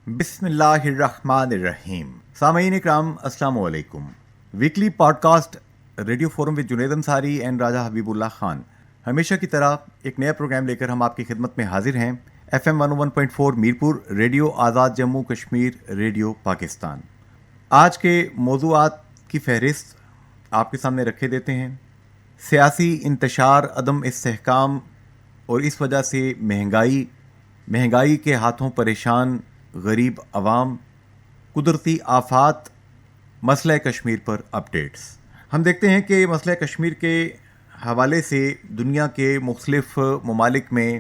بسم اللہ الرحمن الرحیم. سامعین اکرام السلام علیکم. Weekly podcast radio forum with Junaid Ansari and Raja حبیب اللہ خان. ہمیشہ کی طرح ایک نیا پروگرام لے کر ہم آپ کی خدمت میں حاضر ہیں. F M 101.4 Mirpur radio Azad Jammu Kashmir radio Pakistan. آج کے موضوعات کی فہرست آپ کے سامنے رکھے دیتے ہیں. سیاسی انتشار، عدم استحکام اور اس وجہ سے مہنگائی کے ہاتھوں پریشان غریب عوام، قدرتی آفات، مسئلہ کشمیر پر اپڈیٹس. ہم دیکھتے ہیں کہ مسئلہ کشمیر کے حوالے سے دنیا کے مختلف ممالک میں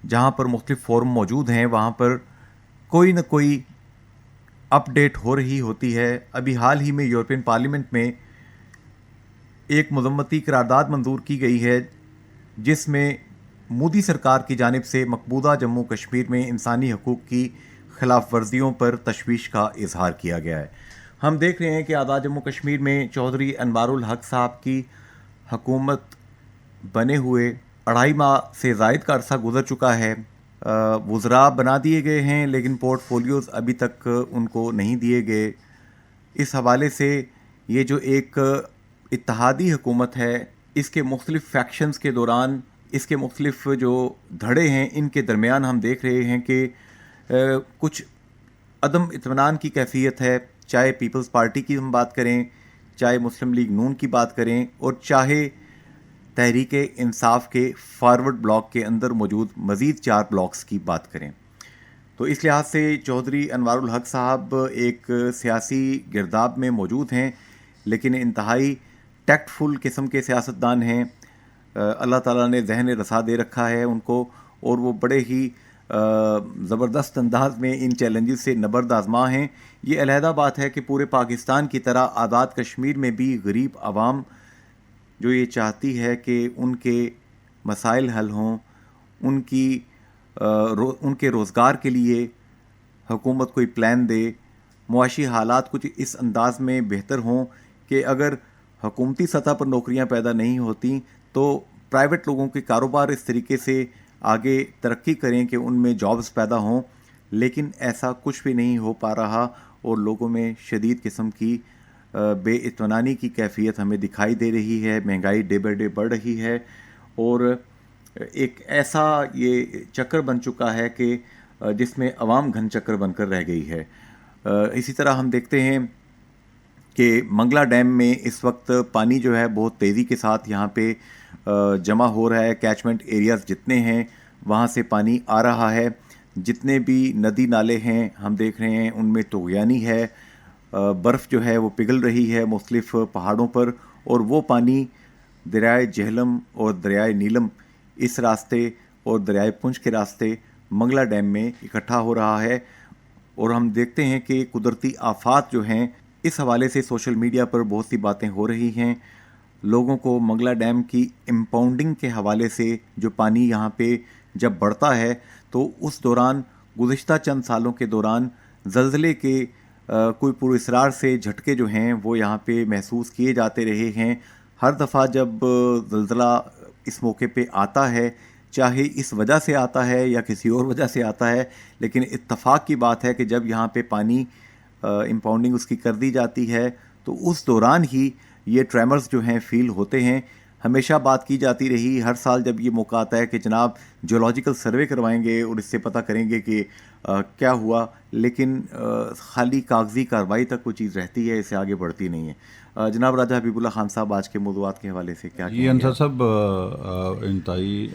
جہاں پر مختلف فورم موجود ہیں وہاں پر کوئی نہ کوئی اپڈیٹ ہو رہی ہوتی ہے. ابھی حال ہی میں یورپین پارلیمنٹ میں ایک مذمتی قرارداد منظور کی گئی ہے جس میں مودی سرکار کی جانب سے مقبوضہ جموں کشمیر میں انسانی حقوق کی خلاف ورزیوں پر تشویش کا اظہار کیا گیا ہے. ہم دیکھ رہے ہیں کہ آزاد جموں کشمیر میں چودھری انوار الحق صاحب کی حکومت بنے ہوئے 2.5 ماہ سے زائد کا عرصہ گزر چکا ہے. وزراء بنا دیے گئے ہیں لیکن پورٹ فولیوز ابھی تک ان کو نہیں دیے گئے. اس حوالے سے یہ جو ایک اتحادی حکومت ہے، اس کے مختلف فیکشنز کے دوران، اس کے مختلف جو دھڑے ہیں ان کے درمیان ہم دیکھ رہے ہیں کہ کچھ عدم اطمینان کی کیفیت ہے. چاہے پیپلز پارٹی کی ہم بات کریں، چاہے مسلم لیگ نون کی بات کریں، اور چاہے تحریک انصاف کے فارورڈ بلاک کے اندر موجود مزید 4 بلاکس کی بات کریں. تو اس لحاظ سے چودھری انوار الحق صاحب ایک سیاسی گرداب میں موجود ہیں لیکن انتہائی ٹیکٹ فل قسم کے سیاستدان ہیں. اللہ تعالیٰ نے ذہن رسا دے رکھا ہے ان کو، اور وہ بڑے ہی زبردست انداز میں ان چیلنجز سے نبرد آزما ہیں. یہ علیحدہ بات ہے کہ پورے پاکستان کی طرح آزاد کشمیر میں بھی غریب عوام جو یہ چاہتی ہے کہ ان کے مسائل حل ہوں، ان کے روزگار کے لیے حکومت کوئی پلان دے، معاشی حالات کچھ اس انداز میں بہتر ہوں کہ اگر حکومتی سطح پر نوکریاں پیدا نہیں ہوتیں تو پرائیویٹ لوگوں کے کاروبار اس طریقے سے آگے ترقی کریں کہ ان میں جابز پیدا ہوں. لیکن ایسا کچھ بھی نہیں ہو پا رہا اور لوگوں میں شدید قسم کی بے اطمینانی کی کیفیت ہمیں دکھائی دے رہی ہے. مہنگائی ڈے بائی ڈے بڑھ رہی ہے اور ایک ایسا یہ چکر بن چکا ہے کہ جس میں عوام گھن چکر بن کر رہ گئی ہے. اسی طرح ہم دیکھتے ہیں کہ منگلا ڈیم میں اس وقت پانی جو ہے بہت تیزی کے ساتھ یہاں پہ جمع ہو رہا ہے. کیچمنٹ ایریاز جتنے ہیں وہاں سے پانی آ رہا ہے. جتنے بھی ندی نالے ہیں ہم دیکھ رہے ہیں ان میں طغیانی ہے. برف جو ہے وہ پگھل رہی ہے مختلف پہاڑوں پر، اور وہ پانی دریائے جہلم اور دریائے نیلم اس راستے اور دریائے پنچ کے راستے منگلا ڈیم میں اکٹھا ہو رہا ہے. اور ہم دیکھتے ہیں کہ قدرتی آفات جو ہیں اس حوالے سے سوشل میڈیا پر بہت سی باتیں ہو رہی ہیں. لوگوں کو منگلا ڈیم کی امپاؤنڈنگ کے حوالے سے جو پانی یہاں پہ جب بڑھتا ہے تو اس دوران گزشتہ چند سالوں کے دوران زلزلے کے کوئی پراسرار سے جھٹکے جو ہیں وہ یہاں پہ محسوس کیے جاتے رہے ہیں. ہر دفعہ جب زلزلہ اس موقع پہ آتا ہے، چاہے اس وجہ سے آتا ہے یا کسی اور وجہ سے آتا ہے، لیکن اتفاق کی بات ہے کہ جب یہاں پہ پانی امپاؤنڈنگ اس کی کر دی جاتی ہے تو اس دوران ہی یہ ٹریمرز جو ہیں فیل ہوتے ہیں. ہمیشہ بات کی جاتی رہی، ہر سال جب یہ موقع آتا ہے کہ جناب جیولوجیکل سروے کروائیں گے اور اس سے پتہ کریں گے کہ کیا ہوا، لیکن خالی کاغذی کارروائی تک کوئی چیز رہتی ہے، اس سے آگے بڑھتی نہیں ہے. جناب راجہ حبیب اللہ خان صاحب آج کے موضوعات کے حوالے سے کیا کہیں گے؟ انصر صاحب انتہائی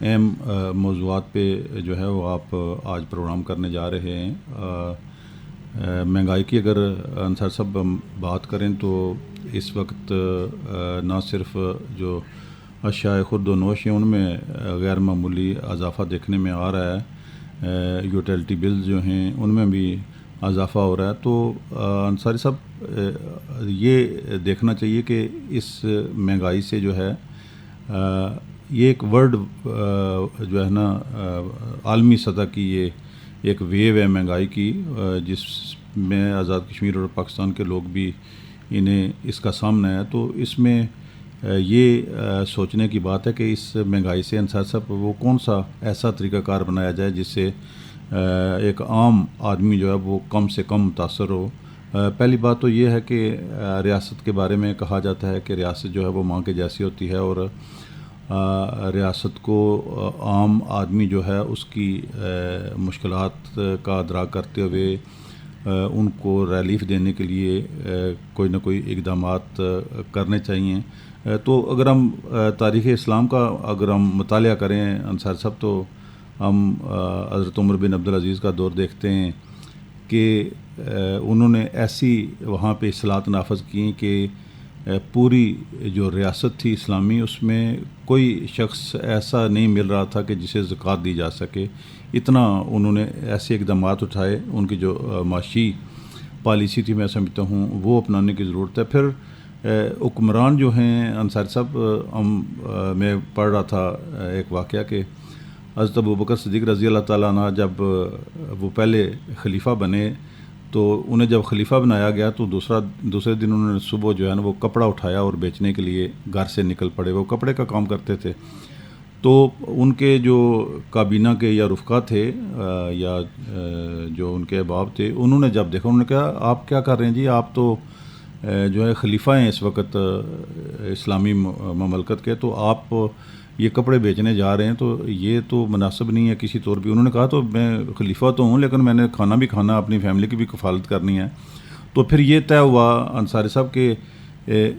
اہم موضوعات پہ جو ہے وہ آپ آج پروگرام کرنے جا رہے ہیں. مہنگائی کی اگر انصر صاحب بات کریں تو اس وقت نہ صرف جو اشیاء خرد و نوش ہیں ان میں غیر معمولی اضافہ دیکھنے میں آ رہا ہے، یوٹیلٹی بلز جو ہیں ان میں بھی اضافہ ہو رہا ہے. تو انصاری صاحب یہ دیکھنا چاہیے کہ اس مہنگائی سے جو ہے یہ ایک ورلڈ جو ہے نا عالمی سطح کی یہ ایک ویو ہے مہنگائی کی، جس میں آزاد کشمیر اور پاکستان کے لوگ بھی انہیں اس کا سامنا ہے. تو اس میں یہ سوچنے کی بات ہے کہ اس مہنگائی سے انصار صاحب وہ کون سا ایسا طریقہ کار بنایا جائے جس سے ایک عام آدمی جو ہے وہ کم سے کم متاثر ہو. پہلی بات تو یہ ہے کہ ریاست کے بارے میں کہا جاتا ہے کہ ریاست جو ہے وہ ماں کے جیسی ہوتی ہے, اور ریاست کو عام آدمی جو ہے اس کی مشکلات کا ادراک کرتے ہوئے ان کو ریلیف دینے کے لیے کوئی نہ کوئی اقدامات کرنے چاہیے. تو اگر ہم تاریخ اسلام کا اگر ہم مطالعہ کریں انصاری صاحب, تو ہم حضرت عمر بن عبدالعزیز کا دور دیکھتے ہیں کہ انہوں نے ایسی وہاں پہ اصلاحات نافذ کیں کہ پوری جو ریاست تھی اسلامی, اس میں کوئی شخص ایسا نہیں مل رہا تھا کہ جسے زکوٰۃ دی جا سکے. اتنا انہوں نے ایسے اقدامات اٹھائے. ان کی جو معاشی پالیسی تھی میں سمجھتا ہوں وہ اپنانے کی ضرورت ہے. پھر حکمران جو ہیں انصاری صاحب, میں پڑھ رہا تھا ایک واقعہ کہ حضرت ابوبکر صدیق رضی اللہ تعالیٰ عنہ جب وہ پہلے خلیفہ بنے تو انہیں جب خلیفہ بنایا گیا تو دوسرے دن انہوں نے صبح جو ہے نا وہ کپڑا اٹھایا اور بیچنے کے لیے گھر سے نکل پڑے. وہ کپڑے کا کام کرتے تھے. تو ان کے جو کابینہ کے یا رفقا تھے یا جو ان کے احباب تھے, انہوں نے جب دیکھا, انہوں نے کہا آپ کیا کر رہے ہیں جی, آپ تو جو ہے خلیفہ ہیں اس وقت اسلامی مملکت کے, تو آپ یہ کپڑے بیچنے جا رہے ہیں تو یہ تو مناسب نہیں ہے کسی طور پہ. انہوں نے کہا تو میں خلیفہ تو ہوں لیکن میں نے کھانا بھی کھانا, اپنی فیملی کی بھی کفالت کرنی ہے. تو پھر یہ طے ہوا انصاری صاحب کہ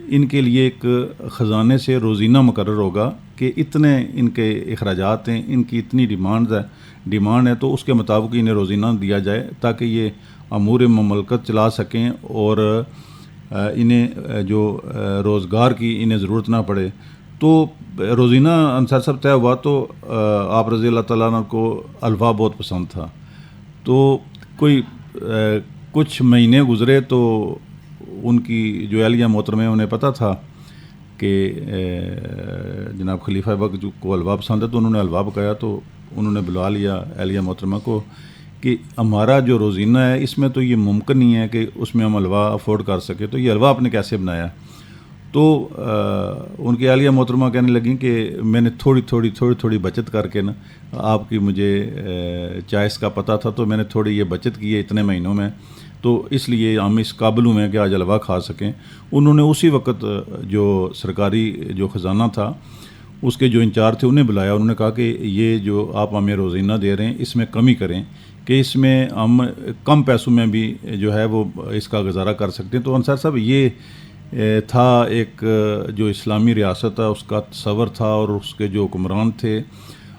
ان کے لیے ایک خزانے سے روزینہ مقرر ہوگا کہ اتنے ان کے اخراجات ہیں, ان کی اتنی ڈیمانڈ ہے, تو اس کے مطابق انہیں روزینہ دیا جائے تاکہ یہ امور مملکت چلا سکیں اور انہیں جو روزگار کی انہیں ضرورت نہ پڑے. تو روزینہ انصار صاحب طے ہوا. تو آپ رضی اللہ تعالیٰ عنہ کو حلوہ بہت پسند تھا. تو کوئی کچھ مہینے گزرے تو ان کی جو اہلیہ محترمہ انہیں پتہ تھا کہ جناب خلیفہ وقت کو حلوہ پسند ہے, تو انہوں نے حلوہ پکایا. تو انہوں نے بلوا لیا اہلیہ محترمہ کو کہ ہمارا جو روزینہ ہے اس میں تو یہ ممکن نہیں ہے کہ اس میں ہم حلوہ افورڈ کر سکیں, تو یہ حلوہ آپ نے کیسے بنایا. تو ان کی اہلیہ محترمہ کہنے لگیں کہ میں نے تھوڑی بچت کر کے نا, آپ کی مجھے چائس کا پتہ تھا تو میں نے تھوڑی یہ بچت کی ہے اتنے مہینوں میں, تو اس لیے ہم اس قابل ہوں کہ آج حلوہ کھا سکیں. انہوں نے اسی وقت جو سرکاری جو خزانہ تھا اس کے جو انچارج تھے انہیں بلایا. انہوں نے کہا کہ یہ جو آپ ہمیں روزینہ دے رہے ہیں اس میں کمی کریں کہ اس میں ہم کم پیسوں میں بھی جو ہے وہ اس کا گزارہ کر سکتے ہیں. تو انصار صاحب یہ تھا ایک جو اسلامی ریاست ہے اس کا تصور تھا, اور اس کے جو حکمران تھے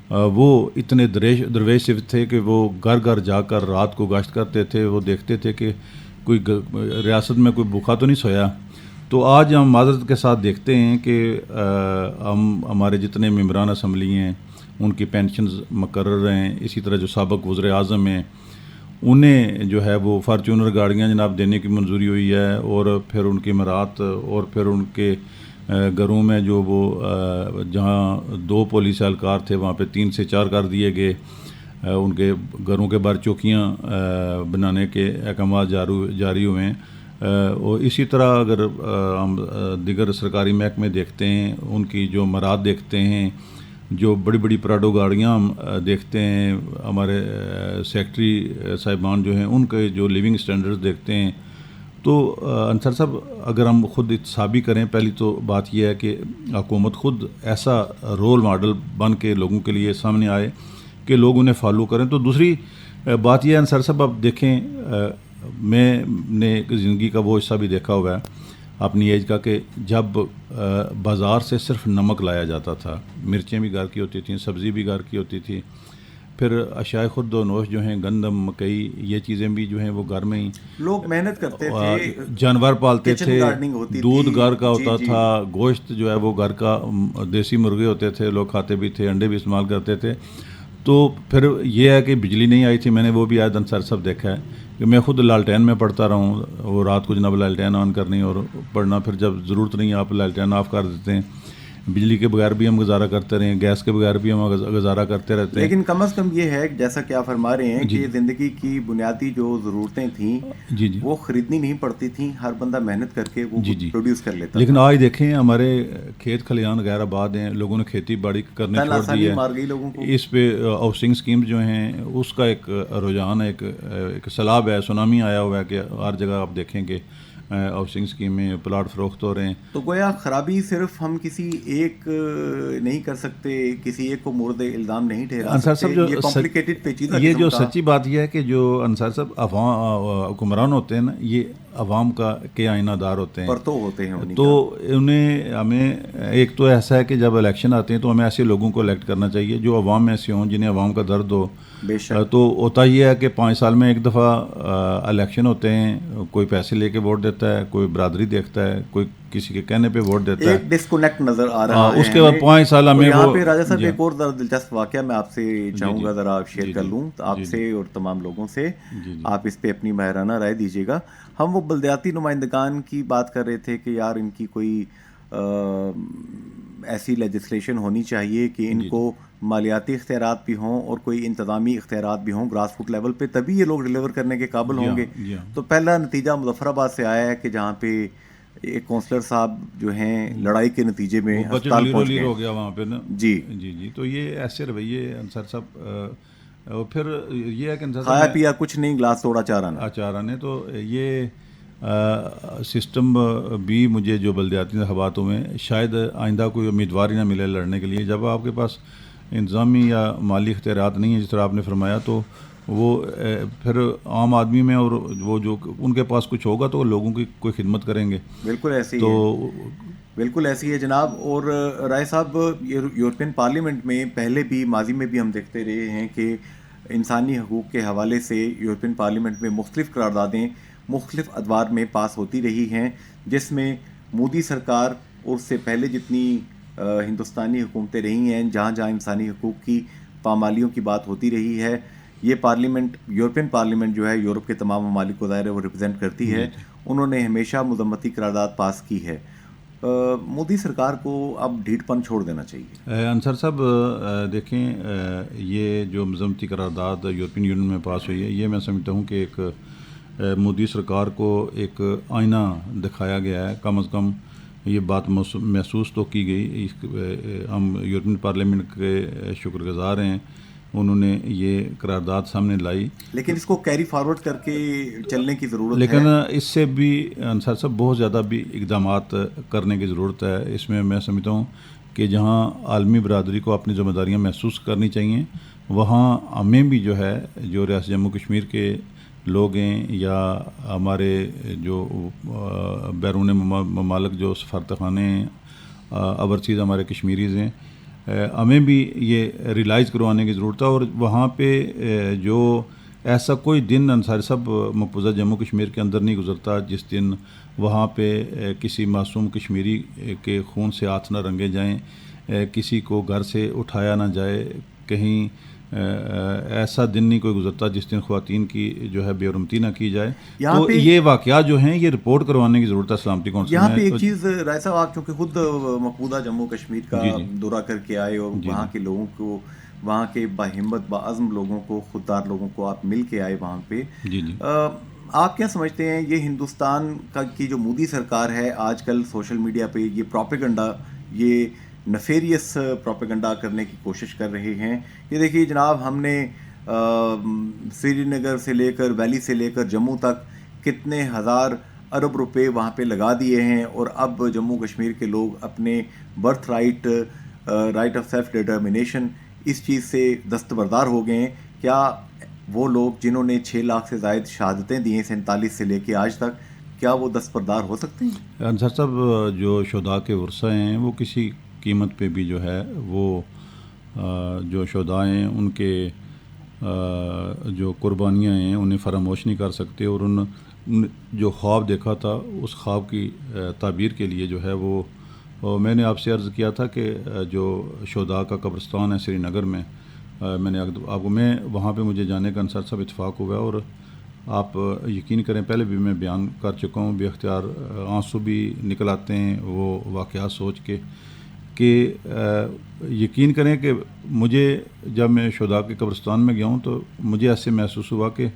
وہ اتنے درویش تھے کہ وہ گھر گھر جا کر رات کو گشت کرتے تھے. وہ دیکھتے تھے کہ کوئی ریاست میں کوئی بھوکا تو نہیں سویا. تو آج ہم معذرت کے ساتھ دیکھتے ہیں کہ ہمارے جتنے ممبران اسمبلی ہیں ان کی پینشنز مقرر ہیں. اسی طرح جو سابق وزیر اعظم ہیں انہیں جو ہے وہ فارچونر گاڑیاں جناب دینے کی منظوری ہوئی ہے, اور پھر ان کی امارات, اور پھر ان کے گھروں میں جو وہ جہاں 2 پولیس اہلکار تھے وہاں پہ 3 سے 4 کر دیے گئے. ان کے گھروں کے باہر چوکیاں بنانے کے احکامات جاری ہوئے ہیں. اور اسی طرح اگر ہم دیگر سرکاری محکمے دیکھتے ہیں ان کی جو مراد دیکھتے ہیں, جو بڑی بڑی پراڈو گاڑیاں ہم دیکھتے ہیں, ہمارے سیکٹری صاحبان جو ہیں ان کے جو لیونگ سٹینڈرڈز دیکھتے ہیں, تو انصار صاحب اگر ہم خود احتسابی کریں, پہلی تو بات یہ ہے کہ حکومت خود ایسا رول ماڈل بن کے لوگوں کے لیے سامنے آئے کہ لوگ انہیں فالو کریں. تو دوسری بات یہ ہے انصار صاحب, آپ دیکھیں میں نے زندگی کا وہ حصہ بھی دیکھا ہوا ہے اپنی ایج کا کہ جب بازار سے صرف نمک لایا جاتا تھا, مرچیں بھی گھر کی ہوتی تھیں, سبزی بھی گھر کی ہوتی تھی, پھر اشیاء خرد و نوش جو ہیں گندم مکئی یہ چیزیں بھی جو ہیں وہ گھر میں ہی لوگ محنت کرتے تھے, جانور پالتے تھے, دودھ گھر کا ہوتا تھا, گوشت جو ہے وہ گھر کا دیسی مرغے ہوتے تھے, لوگ کھاتے بھی تھے, انڈے بھی استعمال کرتے تھے. تو پھر یہ ہے کہ بجلی نہیں آئی تھی, میں نے وہ بھی آج انصار صاحب دیکھا ہے کہ میں خود لالٹین میں پڑھتا رہا ہوں, وہ رات کو جناب لالٹین آن کرنی اور پڑھنا, پھر جب ضرورت نہیں آپ لالٹین آف کر دیتے ہیں. بجلی کے بغیر بھی ہم گزارا کرتے رہے ہیں, گیس کے بغیر بھی ہم گزارا کرتے رہتے ہیں. لیکن کم از کم یہ ہے جیسا کہ آپ فرما رہے ہیں کہ زندگی کی بنیادی جو ضرورتیں تھیں جی جی وہ خریدنی نہیں پڑتی تھیں, ہر بندہ محنت کر کے وہ پروڈیوس کر لیتا. لیکن آج دیکھیں ہمارے کھیت کھلیان غیر آباد ہیں, لوگوں نے کھیتی باڑی کرنے چھوڑ دی ہے. مار گئی لوگوں کو. اس پہ ہاؤسنگ اسکیمز جو ہیں اس کا ایک رجحان ہے, ایک سیلاب ہے, سونامی آیا ہوا ہے کہ ہر جگہ آپ دیکھیں کہ ہاؤسنگ اسکیم میں پلاٹ فروخت ہو رہے ہیں. تو گویا خرابی صرف ہم کسی ایک نہیں کر سکتے, کسی ایک کو مورد الزام نہیں ٹھہرا سکتے. یہ کمپلیکیٹڈ پیچیدہ یہ جو سچی بات یہ ہے کہ جو انصار صاحب عوام حکمران ہوتے ہیں نا, یہ عوام کے آئینہ دار ہوتے ہیں, پرتو ہوتے ہیں, تو انہیں ہمیں ایک تو ایسا ہے کہ جب الیکشن آتے ہیں تو ہمیں ایسے لوگوں کو الیکٹ کرنا چاہیے جو عوام میں ایسے ہوں, جنہیں عوام کا درد ہو. تو ہوتا یہ ہے کہ 5 سال میں ایک دفعہ الیکشن ہوتے ہیں, کوئی پیسے لے کے ووٹ دیتا ہے, کوئی برادری دیکھتا ہے, کوئی کسی کے کہنے پہ ووٹ دیتا ہے. ایک ڈسکنیکٹ نظر آ رہا ہے. اس کے بعد 5 سال ہمیں یہاں پہ راجہ صاحب ایک اور دلچسپ واقعہ میں آپ سے چاہوں گا ذرا شیئر کر لوں آپ سے اور تمام لوگوں سے, آپ اس پہ اپنی ماہرانہ رائے دیجیے گا. ہم وہ بلدیاتی نمائندگان کی بات کر رہے تھے کہ یار ان کی کوئی ایسی لیجسلیشن ہونی چاہیے کہ ان کو مالیاتی اختیارات بھی ہوں اور کوئی انتظامی اختیارات بھی ہوں گراس روٹ لیول پہ, تبھی یہ لوگ ڈیلیور کرنے کے قابل ہوں گے. تو پہلا نتیجہ مظفر آباد سے آیا ہے کہ جہاں پہ ایک کونسلر صاحب جو ہیں لڑائی کے نتیجے میں ہسپتال پہنچ گئے ہو گیا وہاں پہ نا. جی جی جی, تو یہ ایسے رویے انصار صاحب, اور پھر یہ ہے کہ کھایا پیا کچھ نہیں, گلاس توڑا چارہ نے. تو یہ سسٹم بھی مجھے جو بلدیاتی انتخاباتوں میں شاید آئندہ کوئی امیدوار ہی نہ ملے لڑنے کے لیے. جب آپ کے پاس انتظامی یا مالی اختیارات نہیں ہیں جس طرح آپ نے فرمایا, تو وہ پھر عام آدمی میں, اور وہ جو ان کے پاس کچھ ہوگا تو وہ لوگوں کی کوئی خدمت کریں گے. بالکل ایسی ہے جناب. اور رائے صاحب, یورپین پارلیمنٹ میں پہلے بھی ماضی میں بھی ہم دیکھتے رہے ہیں کہ انسانی حقوق کے حوالے سے یورپین پارلیمنٹ میں مختلف قراردادیں مختلف ادوار میں پاس ہوتی رہی ہیں, جس میں مودی سرکار اور اس سے پہلے جتنی ہندوستانی حکومتیں رہی ہیں جہاں جہاں انسانی حقوق کی پامالیوں کی بات ہوتی رہی ہے, یہ پارلیمنٹ, یورپین پارلیمنٹ جو ہے یورپ کے تمام ممالک کو ظاہر ہے وہ ریپرزینٹ کرتی ہے, انہوں نے ہمیشہ مذمتی قرارداد پاس کی ہے. مودی سرکار کو اب ڈھیٹ پن چھوڑ دینا چاہیے. انصر صاحب دیکھیں, یہ جو مذمتی قرارداد یورپین یونین میں پاس ہوئی ہے, یہ میں سمجھتا ہوں کہ ایک مودی سرکار کو ایک آئینہ دکھایا گیا ہے. کم از کم یہ بات محسوس تو کی گئی. ہم یورپین پارلیمنٹ کے شکر گزار ہیں, انہوں نے یہ قرارداد سامنے لائی, لیکن اس کو کیری فارورڈ کر کے چلنے کی ضرورت ہے. لیکن اس سے بھی انصار صاحب بہت زیادہ بھی اقدامات کرنے کی ضرورت ہے. اس میں سمجھتا ہوں کہ جہاں عالمی برادری کو اپنی ذمہ داریاں محسوس کرنی چاہیے, وہاں ہمیں بھی جو ہے, جو ریاست جموں کشمیر کے لوگ ہیں یا ہمارے جو بیرون ممالک جو سفارتخانے ہیں, اوورسیز ہمارے کشمیریز ہیں, ہمیں بھی یہ ریلائز کروانے کی ضرورت ہے. اور وہاں پہ جو ایسا کوئی دن انصاری صاحب مقبوضہ جموں کشمیر کے اندر نہیں گزرتا جس دن وہاں پہ کسی معصوم کشمیری کے خون سے ہاتھ نہ رنگے جائیں, کسی کو گھر سے اٹھایا نہ جائے, کہیں ایسا دن نہیں کوئی گزرتا جس دن خواتین کی جو ہے بے حرمتی نہ کی جائے. تو یہ واقعات جو ہیں یہ رپورٹ کروانے کی ضرورت ہے سلامتی کونسل میں. یہاں پہ ایک چیز رائے صاحب, آپ چونکہ خود مقبوضہ جموں کشمیر کا دورہ کر کے آئے اور وہاں کے لوگوں کو, وہاں کے باہمت باعزم لوگوں کو, خوددار لوگوں کو آپ مل کے آئے وہاں پہ, آپ کیا سمجھتے ہیں یہ ہندوستان کی جو مودی سرکار ہے آج کل سوشل میڈیا پہ یہ پروپیگنڈا, یہ نفیریس پروپیگنڈا کرنے کی کوشش کر رہے ہیں کہ دیکھیے جناب, ہم نے سری نگر سے لے کر ویلی سے لے کر جموں تک کتنے ہزار ارب روپے وہاں پہ لگا دیے ہیں, اور اب جموں کشمیر کے لوگ اپنے birth right of self determination اس چیز سے دستبردار ہو گئے ہیں. کیا وہ لوگ جنہوں نے 6 لاکھ سے زائد شہادتیں دی ہیں 47 سے لے کے آج تک, کیا وہ دستبردار ہو سکتے ہیں؟ انصر صاحب, جو شہداء کے ورثہ ہیں وہ کسی قیمت پہ بھی جو ہے وہ جو شہداء ہیں ان کے جو قربانیاں ہیں انہیں فراموش نہیں کر سکتے, اور ان جو خواب دیکھا تھا اس خواب کی تعبیر کے لیے جو ہے وہ میں نے آپ سے عرض کیا تھا کہ جو شہداء کا قبرستان ہے سری نگر میں, میں نے آپ کو, میں وہاں پہ مجھے جانے کا انصر صاحب اتفاق ہوا, اور آپ یقین کریں پہلے بھی میں بیان کر چکا ہوں, بے اختیار آنسو بھی نکل آتے ہیں وہ واقعات سوچ کے کہ یقین کریں کہ مجھے جب میں شہداء کے قبرستان میں گیا ہوں تو مجھے ایسے محسوس ہوا کہ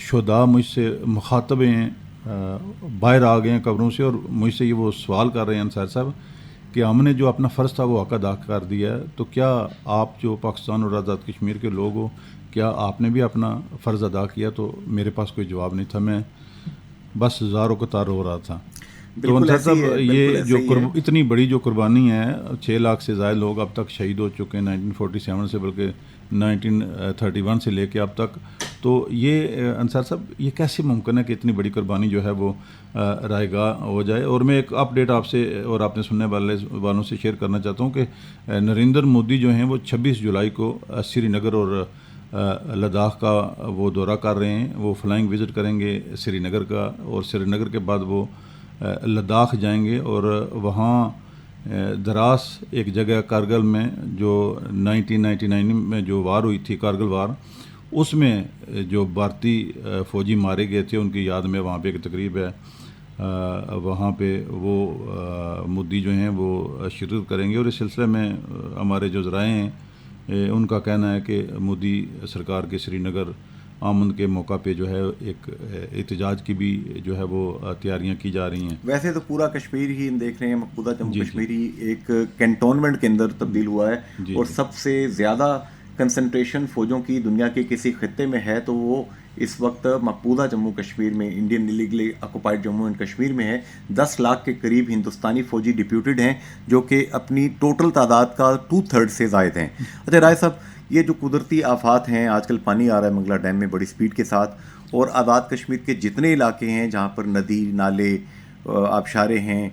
شہداء مجھ سے مخاطب ہیں، باہر آ گئے ہیں قبروں سے، اور مجھ سے یہ وہ سوال کر رہے ہیں انصاری صاحب کہ ہم نے جو اپنا فرض تھا وہ حق ادا کر دیا ہے، تو کیا آپ جو پاکستان اور آزاد کشمیر کے لوگ ہو، کیا آپ نے بھی اپنا فرض ادا کیا؟ تو میرے پاس کوئی جواب نہیں تھا، میں بس زاروں قطار رو رہا تھا. تو انصاری صاحب یہ جو اتنی بڑی جو قربانی ہے، 6 لاکھ سے زائد لوگ اب تک شہید ہو چکے ہیں 1947 سے، بلکہ 1931 سے لے کے اب تک. تو یہ انصار صاحب یہ کیسے ممکن ہے کہ اتنی بڑی قربانی جو ہے وہ رائے گاہ ہو جائے؟ اور میں ایک اپ ڈیٹ آپ سے اور آپ نے سننے والوں سے شیئر کرنا چاہتا ہوں کہ نریندر مودی جو ہیں وہ 26 جولائی کو سری نگر اور لداخ کا وہ دورہ کر رہے ہیں. وہ فلائنگ وزٹ کریں گے سری نگر کا، اور سری نگر کے بعد وہ لداخ جائیں گے، اور وہاں دراس ایک جگہ کارگل میں جو 1999 میں جو وار ہوئی تھی، کارگل وار، اس میں جو بھارتی فوجی مارے گئے تھے ان کی یاد میں وہاں پہ ایک تقریب ہے، وہاں پہ وہ مودی جو ہیں وہ شرکت کریں گے. اور اس سلسلے میں ہمارے جو ذرائع ہیں ان کا کہنا ہے کہ مودی سرکار کے سری نگر آمد کے موقع پہ جو ہے ایک احتجاج کی بھی جو ہے وہ تیاریاں کی جا رہی ہیں. ویسے تو پورا کشمیر ہی دیکھ رہے ہیں، مقبوضہ جموں کشمیر ہی ایک کینٹونمنٹ کے اندر تبدیل ہوا ہے، اور سب سے زیادہ کنسنٹریشن فوجوں کی دنیا کے کسی خطے میں ہے تو وہ اس وقت مقبوضہ جموں کشمیر میں، Indian illegally occupied Jammu and Kashmir میں ہے. 10 لاکھ کے قریب ہندوستانی فوجی ڈپیوٹڈ ہیں، جو کہ اپنی ٹوٹل تعداد کا 2/3 سے زائد ہیں. اچھا رائے صاحب، یہ جو قدرتی آفات ہیں، آج کل پانی آ رہا ہے منگلا ڈیم میں بڑی سپیڈ کے ساتھ، اور آزاد کشمیر کے جتنے علاقے ہیں جہاں پر ندی نالے آبشاریں ہیں،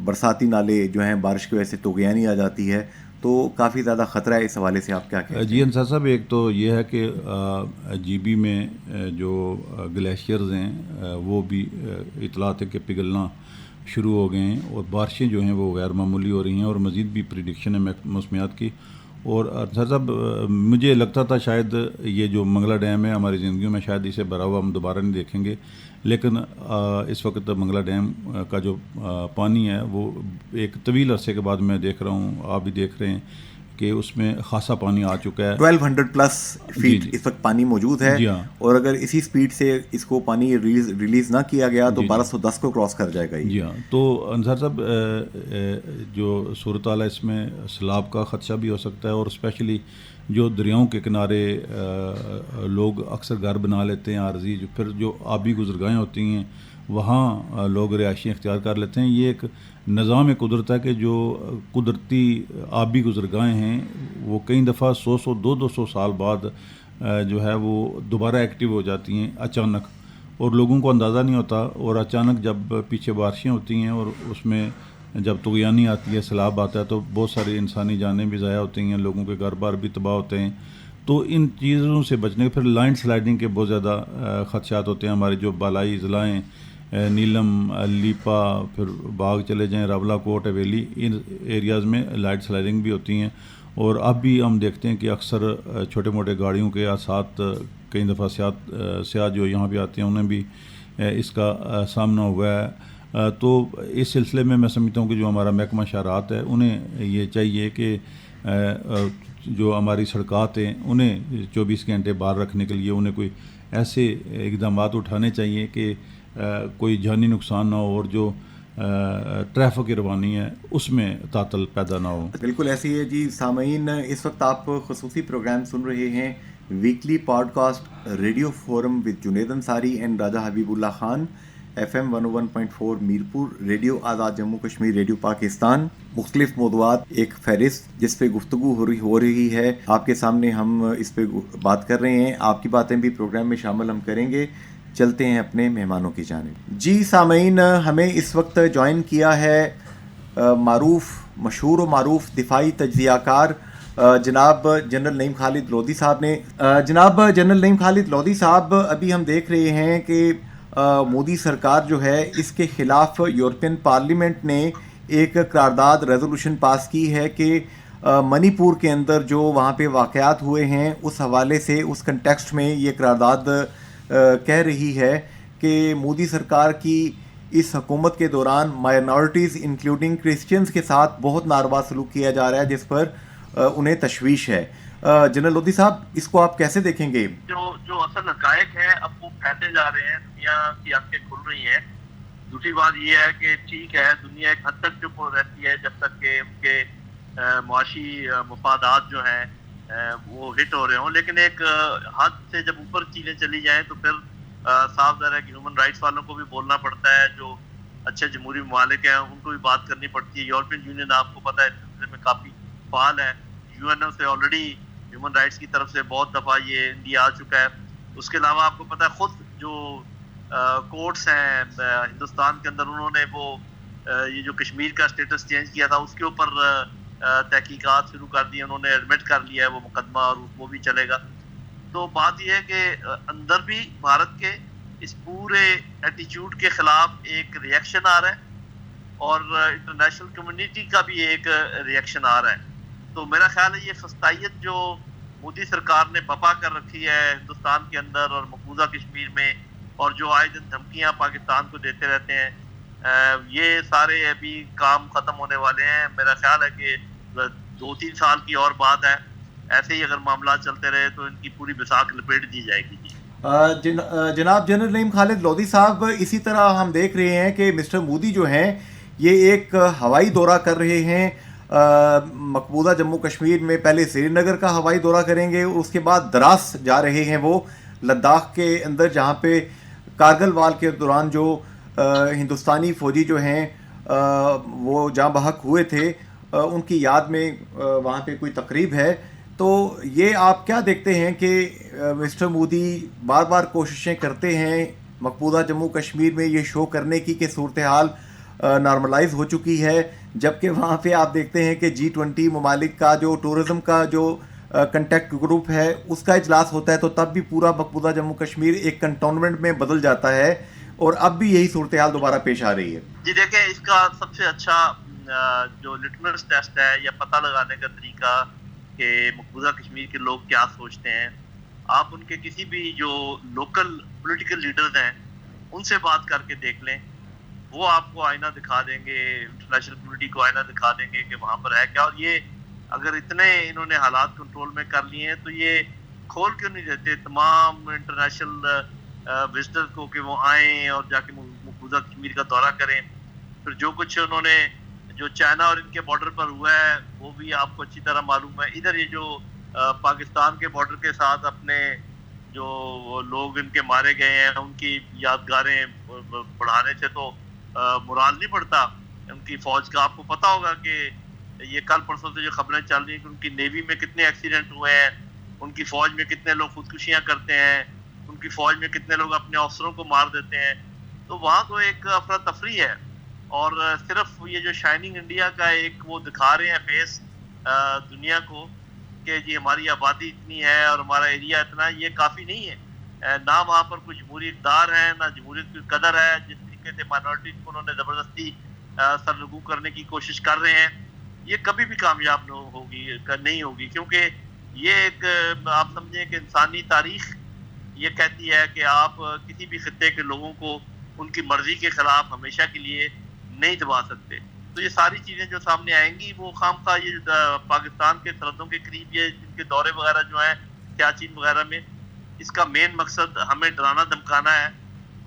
برساتی نالے جو ہیں بارش کی وجہ سے طغیانی آ جاتی ہے، تو کافی زیادہ خطرہ ہے. اس حوالے سے آپ کیا کہتے ہیں؟ جی انصار صاحب، ایک تو یہ ہے کہ جی بی میں جو گلیشیئرز ہیں وہ بھی اطلاعات ہے کہ پگھلنا شروع ہو گئے ہیں، اور بارشیں جو ہیں وہ غیر معمولی ہو رہی ہیں، اور مزید بھی پریڈکشن ہے موسمیات کی. اور انصار صاحب مجھے لگتا تھا شاید یہ جو منگلا ڈیم ہے ہماری زندگیوں میں شاید اسے بھرا ہوا ہم دوبارہ نہیں دیکھیں گے، لیکن اس وقت منگلا ڈیم کا جو پانی ہے وہ ایک طویل عرصے کے بعد میں دیکھ رہا ہوں، آپ بھی دیکھ رہے ہیں کہ اس میں خاصا پانی آ چکا ہے. 1200 پلس فیٹ اس وقت پانی موجود ہے، اور اگر اسی سپیڈ سے اس کو پانی ریلیز نہ کیا گیا تو 1210 کو کراس کر جائے گا. جی ہاں. تو انصار صاحب جو صورتحال ہے اس میں سیلاب کا خدشہ بھی ہو سکتا ہے، اور اسپیشلی جو دریاؤں کے کنارے لوگ اکثر گھر بنا لیتے ہیں عارضی، جو پھر جو آبی گزرگاہیں ہوتی ہیں وہاں لوگ رہائشی اختیار کر لیتے ہیں. یہ ایک نظام قدرت ہے کہ جو قدرتی آبی گزرگاہیں ہیں وہ کئی دفعہ 100-200 سال بعد جو ہے وہ دوبارہ ایکٹیو ہو جاتی ہیں اچانک، اور لوگوں کو اندازہ نہیں ہوتا. اور اچانک جب پیچھے بارشیں ہوتی ہیں اور اس میں جب طغیانی آتی ہے، سیلاب آتا ہے، تو بہت ساری انسانی جانیں بھی ضائع ہوتی ہیں، لوگوں کے گھر بار بھی تباہ ہوتے ہیں. تو ان چیزوں سے بچنے کے پھر لینڈ سلائڈنگ کے بہت زیادہ خدشات ہوتے ہیں. ہمارے جو بالائی اضلاع ہیں، نیلم، لیپا، پھر باغ چلے جائیں، راولا کوٹ، حویلی، ان ایریاز میں لینڈ سلائڈنگ بھی ہوتی ہیں. اور اب بھی ہم دیکھتے ہیں کہ اکثر چھوٹے موٹے گاڑیوں کے ساتھ کئی دفعہ سیاح جو یہاں پہ آتے ہیں انہیں بھی اس کا سامنا ہوا ہے. تو اس سلسلے میں سمجھتا ہوں کہ جو ہمارا محکمہ شاہراہات ہے انہیں یہ چاہیے کہ جو ہماری سڑکات ہیں انہیں 24 گھنٹے باہر رکھنے کے لیے انہیں کوئی ایسے اقدامات اٹھانے چاہیے کہ کوئی جانی نقصان نہ ہو، اور جو ٹریفک کی روانی ہے اس میں تعطل پیدا نہ ہو. بالکل ایسی ہے. جی سامعین، اس وقت آپ خصوصی پروگرام سن رہے ہیں، weekly podcast radio forum with Junaid Ansari and Raja Habib Allah Khan, FM 101.4 Mirpur, radio Azad Jammu Kashmir, radio Pakistan. مختلف موضوعات، ایک فہرست جس پہ گفتگو ہو رہی ہے آپ کے سامنے، ہم اس پہ بات کر رہے ہیں. آپ کی باتیں بھی پروگرام میں شامل ہم کریں گے. چلتے ہیں اپنے مہمانوں کی جانب. جی سامعین، ہمیں اس وقت جوائن کیا ہے مشہور و معروف دفاعی تجزیہ کار جناب جنرل نعیم خالد لودھی صاحب نے. جناب جنرل نعیم خالد لودھی صاحب، ابھی ہم دیکھ رہے ہیں کہ مودی سرکار جو ہے اس کے خلاف یورپین پارلیمنٹ نے ایک قرارداد ریزولوشن پاس کی ہے کہ منی پور کے اندر جو وہاں پہ واقعات ہوئے ہیں اس حوالے سے، اس کنٹیکسٹ میں یہ قرارداد کہہ رہی ہے کہ مودی سرکار کی اس حکومت کے دوران مائنورٹیز انکلوڈنگ کرسچنز کے ساتھ بہت ناروا سلوک کیا جا رہا ہے، جس پر انہیں تشویش ہے. جنرل لودھی صاحب، اس کو آپ کیسے دیکھیں گے؟ جو اصل حقائق ہیں اب وہ پھیلتے جا رہے ہیں، دنیا کی آنکھیں کھل رہی ہیں. دوسری بات یہ ہے کہ ٹھیک ہے دنیا ایک حد تک چپ رہتی ہے جب تک کہ ان کے معاشی مفادات جو ہیں وہ ہٹ ہو رہے ہوں، لیکن ایک حد سے جب اوپر چیزیں چلی جائیں تو پھر صاف ظاہر ہے کہ ہیومن رائٹس والوں کو بھی بولنا پڑتا ہے. جو اچھے جمہوری ممالک ہیں ان کو بھی بات کرنی پڑتی ہے. یورپین یونین آپ کو پتہ ہے اس سلسلے میں کافی فعال ہے. یو این او سے آلریڈی ہیومن رائٹس کی طرف سے بہت دفعہ یہ انڈیا آ چکا ہے. اس کے علاوہ آپ کو پتہ ہے خود جو کورٹس ہیں ہندوستان کے اندر، انہوں نے وہ یہ جو کشمیر کا اسٹیٹس چینج کیا تھا اس کے اوپر تحقیقات شروع کر دی. انہوں نے ایڈمٹ کر لیا ہے وہ مقدمہ اور وہ بھی چلے گا. تو بات یہ ہے کہ اندر بھی بھارت کے اس پورے ایٹیچیوڈ کے خلاف ایک ریئیکشن آ رہا ہے اور انٹرنیشنل کمیونٹی کا بھی ایک ریئیکشن آ رہا ہے. تو میرا خیال ہے یہ فسطائیت جو مودی سرکار نے بپا کر رکھی ہے ہندوستان کے اندر اور مقبوضہ کشمیر میں، اور جو آئے دن دھمکیاں پاکستان کو دیتے رہتے ہیں، یہ سارے ابھی کام ختم ہونے والے ہیں. میرا خیال ہے کہ 2-3 سال کی اور بات ہے. ایسے ہی اگر معاملات چلتے رہے تو ان کی پوری بساکھ لپیٹ دی جائے گی. جناب جنرل نعیم خالد لودھی صاحب، اسی طرح ہم دیکھ رہے ہیں کہ مسٹر مودی جو ہیں یہ ایک ہوائی دورہ کر رہے ہیں مقبوضہ جموں کشمیر میں. پہلے سری نگر کا ہوائی دورہ کریں گے، اس کے بعد دراس جا رہے ہیں وہ لداخ کے اندر، جہاں پہ کارگل وار کے دوران جو ہندوستانی فوجی جو ہیں وہ جاں بحق ہوئے تھے، ان کی یاد میں وہاں پہ کوئی تقریب ہے. تو یہ آپ کیا دیکھتے ہیں کہ مسٹر مودی بار بار کوششیں کرتے ہیں مقبوضہ جموں کشمیر میں یہ شو کرنے کی کہ صورتحال نارملائز ہو چکی ہے، جبکہ وہاں پہ آپ دیکھتے ہیں کہ G20 ممالک کا جو ٹورزم کا جو کنٹیکٹ گروپ ہے اس کا اجلاس ہوتا ہے، تو تب بھی پورا مقبوضہ جموں کشمیر ایک کنٹونمنٹ میں بدل جاتا ہے، اور اب بھی یہی صورتحال دوبارہ پیش آ رہی ہے. جی دیکھیں، اس کا سب سے اچھا جو لٹمس ٹیسٹ ہے یا پتہ لگانے کا طریقہ کہ مقبوضہ کشمیر کے لوگ کیا سوچتے ہیں، آپ ان کے کسی بھی جو لوکل پولیٹیکل لیڈرز ہیں ان سے بات کر کے دیکھ لیں. وہ آپ کو آئینہ دکھا دیں گے، انٹرنیشنل کمیونٹی کو آئینہ دکھا دیں گے کہ وہاں پر ہے کیا. اور یہ اگر اتنے انہوں نے حالات کنٹرول میں کر لیے ہیں تو یہ کھول کیوں نہیں دیتے تمام انٹرنیشنل وزٹرز کو کہ وہ آئیں اور جا کے مقبوضہ کشمیر کا دورہ کریں. پھر جو کچھ انہوں نے جو چائنا اور ان کے بارڈر پر ہوا ہے وہ بھی آپ کو اچھی طرح معلوم ہے. ادھر یہ جو پاکستان کے بارڈر کے ساتھ اپنے جو لوگ ان کے مارے گئے ہیں ان کی یادگاریں بڑھانے سے تو مرال نہیں پڑتا ان کی فوج کا. آپ کو پتہ ہوگا کہ یہ کل پرسوں سے جو خبریں چل رہی ہیں کہ ان کی نیوی میں کتنے ایکسیڈنٹ ہوئے ہیں، ان کی فوج میں کتنے لوگ خودکشیاں کرتے ہیں، ان کی فوج میں کتنے لوگ اپنے افسروں کو مار دیتے ہیں. تو وہاں تو ایک افراتفری ہے، اور صرف یہ جو شائننگ انڈیا کا ایک وہ دکھا رہے ہیں فیس دنیا کو کہ جی ہماری آبادی اتنی ہے اور ہمارا ایریا اتنا ہے، یہ کافی نہیں ہے. نہ وہاں پر کوئی جمہوری اقدار ہے، نہ جمہوریت کی قدر ہے. جس طریقے سے مائنورٹیز کو انہوں نے زبردستی سرنگو کرنے کی کوشش کر رہے ہیں، یہ کبھی بھی کامیاب نہیں ہوگی کیونکہ یہ ایک آپ سمجھیں کہ انسانی تاریخ یہ کہتی ہے کہ آپ کسی بھی خطے کے لوگوں کو ان کی مرضی کے خلاف ہمیشہ کے لیے نہیں دبا سکتے. تو یہ ساری چیزیں جو سامنے آئیں گی وہ خامخواہ یہ پاکستان کے سرحدوں کے قریب یہ جن کے دورے وغیرہ جو ہیں سیاچین وغیرہ میں، اس کا مین مقصد ہمیں ڈرانا دھمکانا ہے.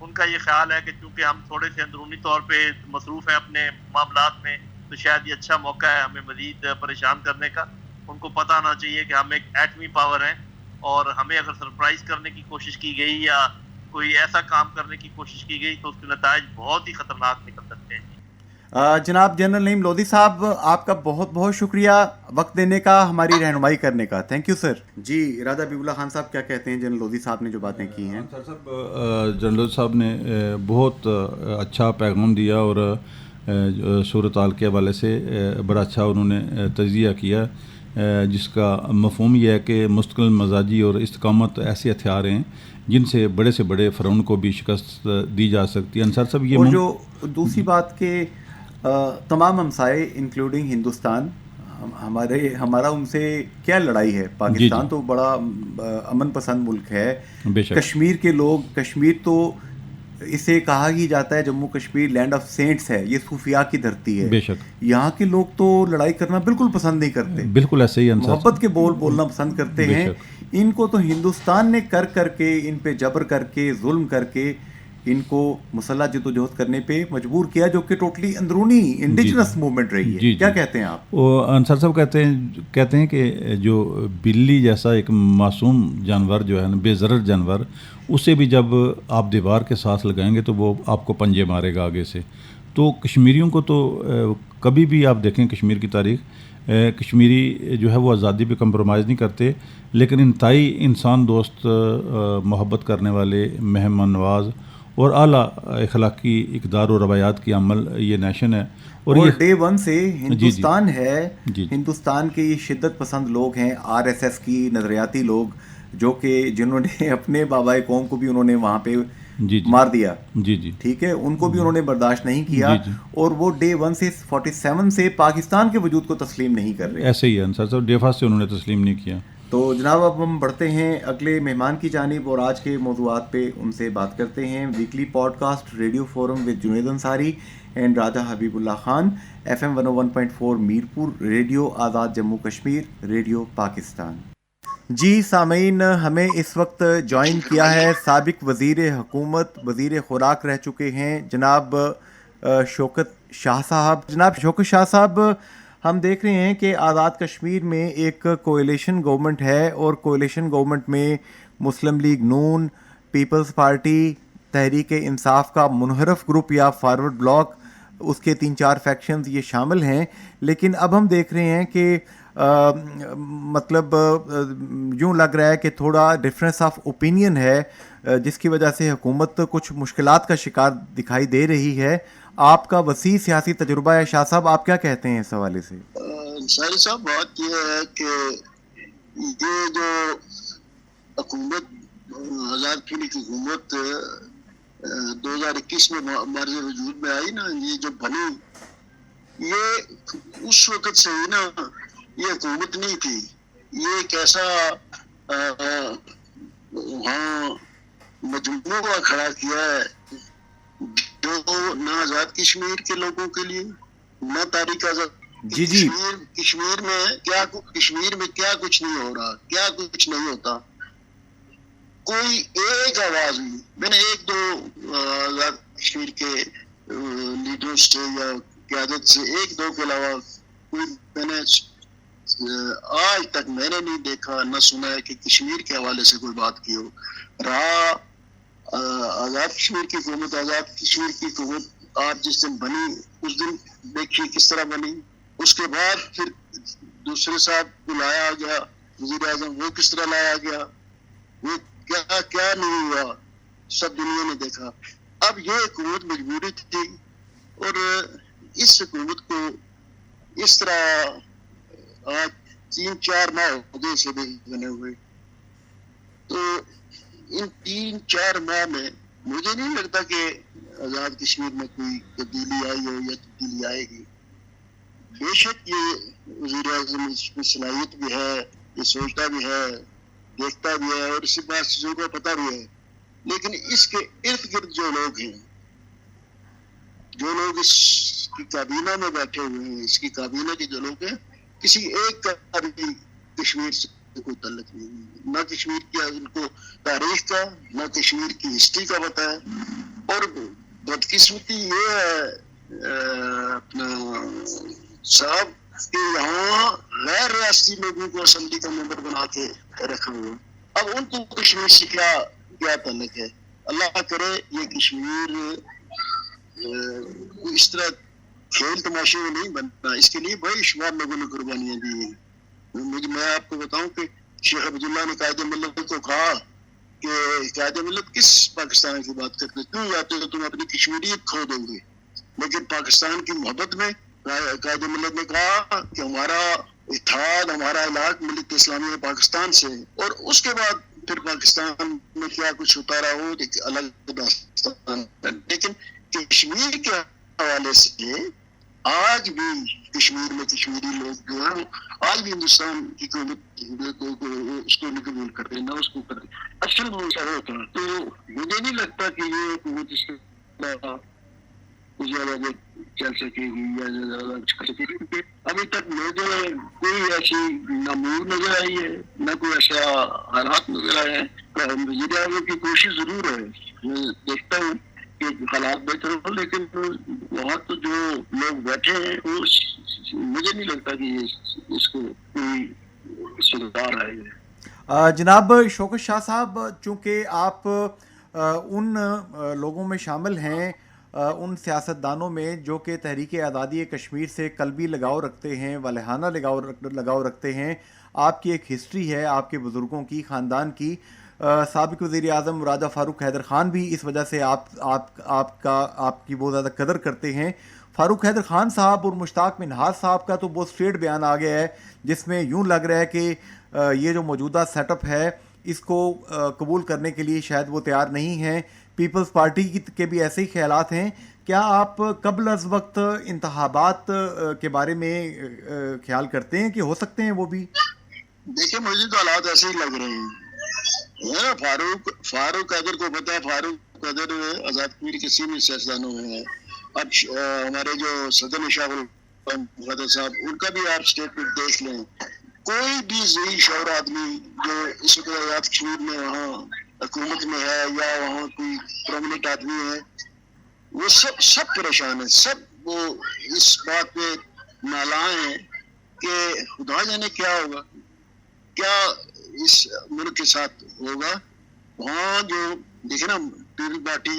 ان کا یہ خیال ہے کہ چونکہ ہم تھوڑے سے اندرونی طور پہ مصروف ہیں اپنے معاملات میں تو شاید یہ اچھا موقع ہے ہمیں مزید پریشان کرنے کا. ان کو پتہ آنا چاہیے کہ ہم ایک ایٹمی پاور ہیں، اور ہمیں اگر سرپرائز کرنے کی کوشش کی گئی یا کوئی ایسا کام کرنے کی کوشش کی گئی تو اس کے نتائج بہت ہی خطرناک نکل سکتے ہیں. جناب جنرل نعیم لودھی صاحب، آپ کا بہت بہت شکریہ وقت دینے کا، ہماری رہنمائی کرنے کا. Thank you sir. جی ارادہ حبیب اللہ خان صاحب کیا کہتے ہیں جنرل لودھی صاحب نے جو باتیں کی ہیں؟ سر صاحب، جنرل صاحب نے بہت اچھا پیغام دیا اور صورتحال کے حوالے سے بڑا اچھا انہوں نے تجزیہ کیا، جس کا مفہوم یہ ہے کہ مستقل مزاجی اور استقامت ایسے ہتھیار ہیں جن سے بڑے فرعون کو بھی شکست دی جا سکتی ہے. انصار صاحب، یہ اور جو دوسری بات کہ تمام ہمسائے انکلوڈنگ ہندوستان، ہمارا ان سے کیا لڑائی ہے؟ پاکستان تو بڑا امن پسند ملک ہے. بے شک. کشمیر کے لوگ، کشمیر تو اسے کہا ہی جاتا ہے Jammu Kashmir land of saints ہے، یہ صوفیاء کی دھرتی ہے. بے شک یہاں کے لوگ تو لڑائی کرنا بالکل پسند نہیں کرتے، بالکل ایسے ہی انصار محبت کے بول بولنا پسند کرتے بے ہیں. شک. ان کو تو ہندوستان نے کر کر کے، ان پہ جبر کر کے، ظلم کر کے ان کو مسلح جدوجہد کرنے پہ مجبور کیا، جو کہ ٹوٹلی اندرونی انڈیجنس موومنٹ رہی ہے. کیا کہتے ہیں آپ؟ وہ انصار صاحب کہتے ہیں کہ جو بلی جیسا ایک معصوم جانور جو ہے نا، بے ضرر جانور، اسے بھی جب آپ دیوار کے ساتھ لگائیں گے تو وہ آپ کو پنجے مارے گا آگے سے. تو کشمیریوں کو تو کبھی بھی آپ دیکھیں کشمیر کی تاریخ، کشمیری جو ہے وہ آزادی پہ کمپرومائز نہیں کرتے، لیکن انتہائی انسان دوست، محبت کرنے والے، مہمان نواز اور اعلیٰ اخلاقی اقدار و روایات کی عمل یہ نیشن ہے. اور یہ ڈے ون سے ہندوستان ہے. جی ہندوستان کے یہ شدت پسند لوگ ہیں، آر ایس ایس کی نظریاتی لوگ، جو کہ جنہوں نے اپنے بابائے قوم کو بھی انہوں نے وہاں پہ مار دیا. جی ٹھیک ہے، ان کو بھی انہوں نے برداشت نہیں کیا، اور وہ ڈے ون سے 47 سے پاکستان کے وجود کو تسلیم نہیں کر رہے. ایسے ہی ہے انصار صاحب، ڈے فاسٹ سے انہوں نے تسلیم نہیں کیا. تو جناب اب ہم بڑھتے ہیں اگلے مہمان کی جانب، اور آج کے موضوعات پہ ان سے بات کرتے ہیں. Weekly podcast radio forum with Junaid Ansari and Raja Habib Allah Khan, FM 101.4 Mirpur radio Azad Jammu Kashmir, radio Pakistan. جی سامعین، ہمیں اس وقت جوائن کیا ہے سابق وزیر حکومت، وزیر خوراک رہ چکے ہیں، جناب شوکت شاہ صاحب. جناب شوکت شاہ صاحب، ہم دیکھ رہے ہیں کہ آزاد کشمیر میں ایک کولیشن گورنمنٹ ہے، اور کولیشن گورنمنٹ میں مسلم لیگ نون، پیپلز پارٹی، تحریک انصاف کا منحرف گروپ یا فارورڈ بلاک، اس کے 3-4 فیکشنز یہ شامل ہیں. لیکن اب ہم دیکھ رہے ہیں کہ مطلب یوں لگ رہا ہے کہ تھوڑا ڈفرینس آف اوپینین ہے، جس کی وجہ سے حکومت کچھ مشکلات کا شکار دکھائی دے رہی ہے. آپ کا وسیع سیاسی تجربہ ہے شاہ صاحب، آپ کیا کہتے ہیں اس حوالے سے؟ انصاری صاحب، بات یہ ہے کہ یہ جو حکومت، آزاد کشمیر کی حکومت 2021 میں ہمارے وجود میں آئی نا، یہ جو بنی، یہ اس وقت سے ہی نا یہ حکومت نہیں تھی. یہ ایک ایسا وہاں مجموعہ کھڑا کیا ہے جو نہ آزاد کشمیر کے لوگوں کے لیے، نہ تاریخ آزاد کشمیر میں کیا کچھ نہیں ہو رہا، کیا کچھ نہیں ہوتا. کوئی ایک آواز نہیں. میں نے 1-2 آزاد کشمیر کے لیڈروں سے یا قیادت سے 1-2 کے علاوہ کوئی میں نے آج تک میں نے نہیں دیکھا، نہ سنا ہے کہ کشمیر کے حوالے سے کوئی بات کی ہو. رہا آزاد کشمیر کی حکومت، آزاد کشمیر کی حکومت آپ جس دن بنی اس دن دیکھیے کس طرح بنی. اس کے بعد پھر دوسرے صاحب کو لایا گیا، وزیر اعظم، وہ کس طرح لایا گیا، وہ کیا نہیں ہوا، سب دنیا نے دیکھا. اب یہ حکومت مجبوری تھی، اور اس حکومت کو اس طرح آج 3-4 ماہ ہو گئے اسے بنے ہوئے. تو ان 3-4 ماہ میں مجھے نہیں لگتا کہ آزاد کشمیر میں کوئی تبدیلی آئی ہو یا تبدیلی آئے گی. بے شک یہ وزیر اعظم اس میں صلاحیت بھی ہے، یہ سوچتا بھی ہے، دیکھتا بھی ہے، اور اسی بات چیزوں کا پتہ بھی ہے. لیکن اس کے ارد گرد جو لوگ ہیں، جو لوگ اس کی کابینہ میں بیٹھے ہوئے ہیں، اس کی کابینہ کے جو لوگ ہیں، کسی ایک کا بھی کشمیر سے کوئی تعلق نہیں، نہ کشمیر کی ان کو تاریخ کا، نہ کشمیر کی ہسٹری کا پتہ ہے. اور بدقسمتی یہ ہے اپنا صاحب کہ یہاں غیر ریاستی لوگوں کو اسمبلی کا ممبر بنا کے رکھا ہوا. اب ان کو کشمیر سے کیا تعلق ہے؟ اللہ کرے یہ کشمیر اس طرح کھیل تماشے میں نہیں بننا. اس کے لیے بڑی شمار لوگوں نے قربانیاں دی ہیں. میں آپ کو بتاؤں کہ شیخ عبداللہ نے قائد ملت کو کہا کہ قائد ملت کس پاکستان کی بات کرتے، کیوں جاتے ہو تم اپنی کشمیریت کھو دو گے. لیکن پاکستان کی محبت میں قائد ملت نے کہا کہ ہمارا اتحاد، ہمارا علاق ملت اسلامی پاکستان سے. اور اس کے بعد پھر پاکستان میں کیا کچھ ہوتا رہا ہو الگ داستان. لیکن کشمیر کے حوالے سے آج بھی کشمیر میں کشمیری لوگ جو ہیں آج بھی ہندوستان کی حکومت اس کو نہیں قبول کرتے نہ اس کو کرتے. اصل مسئلہ ہوتا ہے. تو مجھے نہیں لگتا کہ یہ حکومت اس سے زیادہ چل سکے گی یا زیادہ کر سکے گی, کیونکہ ابھی تک مجھے کوئی ایسی نمور نظر آئی ہے نہ کوئی ایسا حالات نظر آئے ہیں. وزیر اعظم کی کوشش ضرور ہے, میں دیکھتا ہوں کہ حالات بہتر ہو, لیکن وہاں تو جو لوگ بیٹھے ہیں وہ مجھے نہیں لگتا کہ اس کو کوئی سدھار آئے گا. جناب شوکت شاہ صاحب, چونکہ آپ ان لوگوں میں شامل ہیں, ان سیاستدانوں میں جو کہ تحریک آزادی کشمیر سے قلبی لگاؤ رکھتے ہیں, والہانہ لگاؤ رکھتے ہیں, آپ کی ایک ہسٹری ہے آپ کے بزرگوں کی, خاندان کی. سابق وزیر اعظم راجہ فاروق حیدر خان بھی اس وجہ سے آپ کی بہت زیادہ قدر کرتے ہیں. فاروق حیدر خان صاحب اور مشتاق منہاج صاحب کا تو بہت اسٹریٹ بیان آ گیا ہے, جس میں یوں لگ رہا ہے کہ یہ جو موجودہ سیٹ اپ ہے اس کو قبول کرنے کے لیے شاید وہ تیار نہیں ہیں. پیپلز پارٹی کے بھی ایسے ہی خیالات ہیں. کیا آپ قبل از وقت انتخابات کے بارے میں خیال کرتے ہیں کہ ہو سکتے ہیں وہ بھی؟ دیکھیں مجھے تو حالات ایسے ہی لگ رہے ہیں. فاروق قادر کو پتہ ہے, فاروق قادر آزاد کشمیر کے سینئر سیاستدانوں میں ہے. اب ہمارے جو صدر شاہ القادر صاحب, ان کا بھی آپ اسٹیٹمنٹ دیکھ لیں. کوئی بھی ذہین شعور آدمی جو اس وقت آزاد کشمیر میں وہاں حکومت میں ہے یا وہاں کوئی پرومیننٹ آدمی ہے, وہ سب پریشان ہیں. سب وہ اس بات پہ نالاں ہیں کہ خدا جانے کیا ہوگا, کیا اس ملک کے ساتھ ہوگا. وہاں جو دیکھیں نا, پیپل پارٹی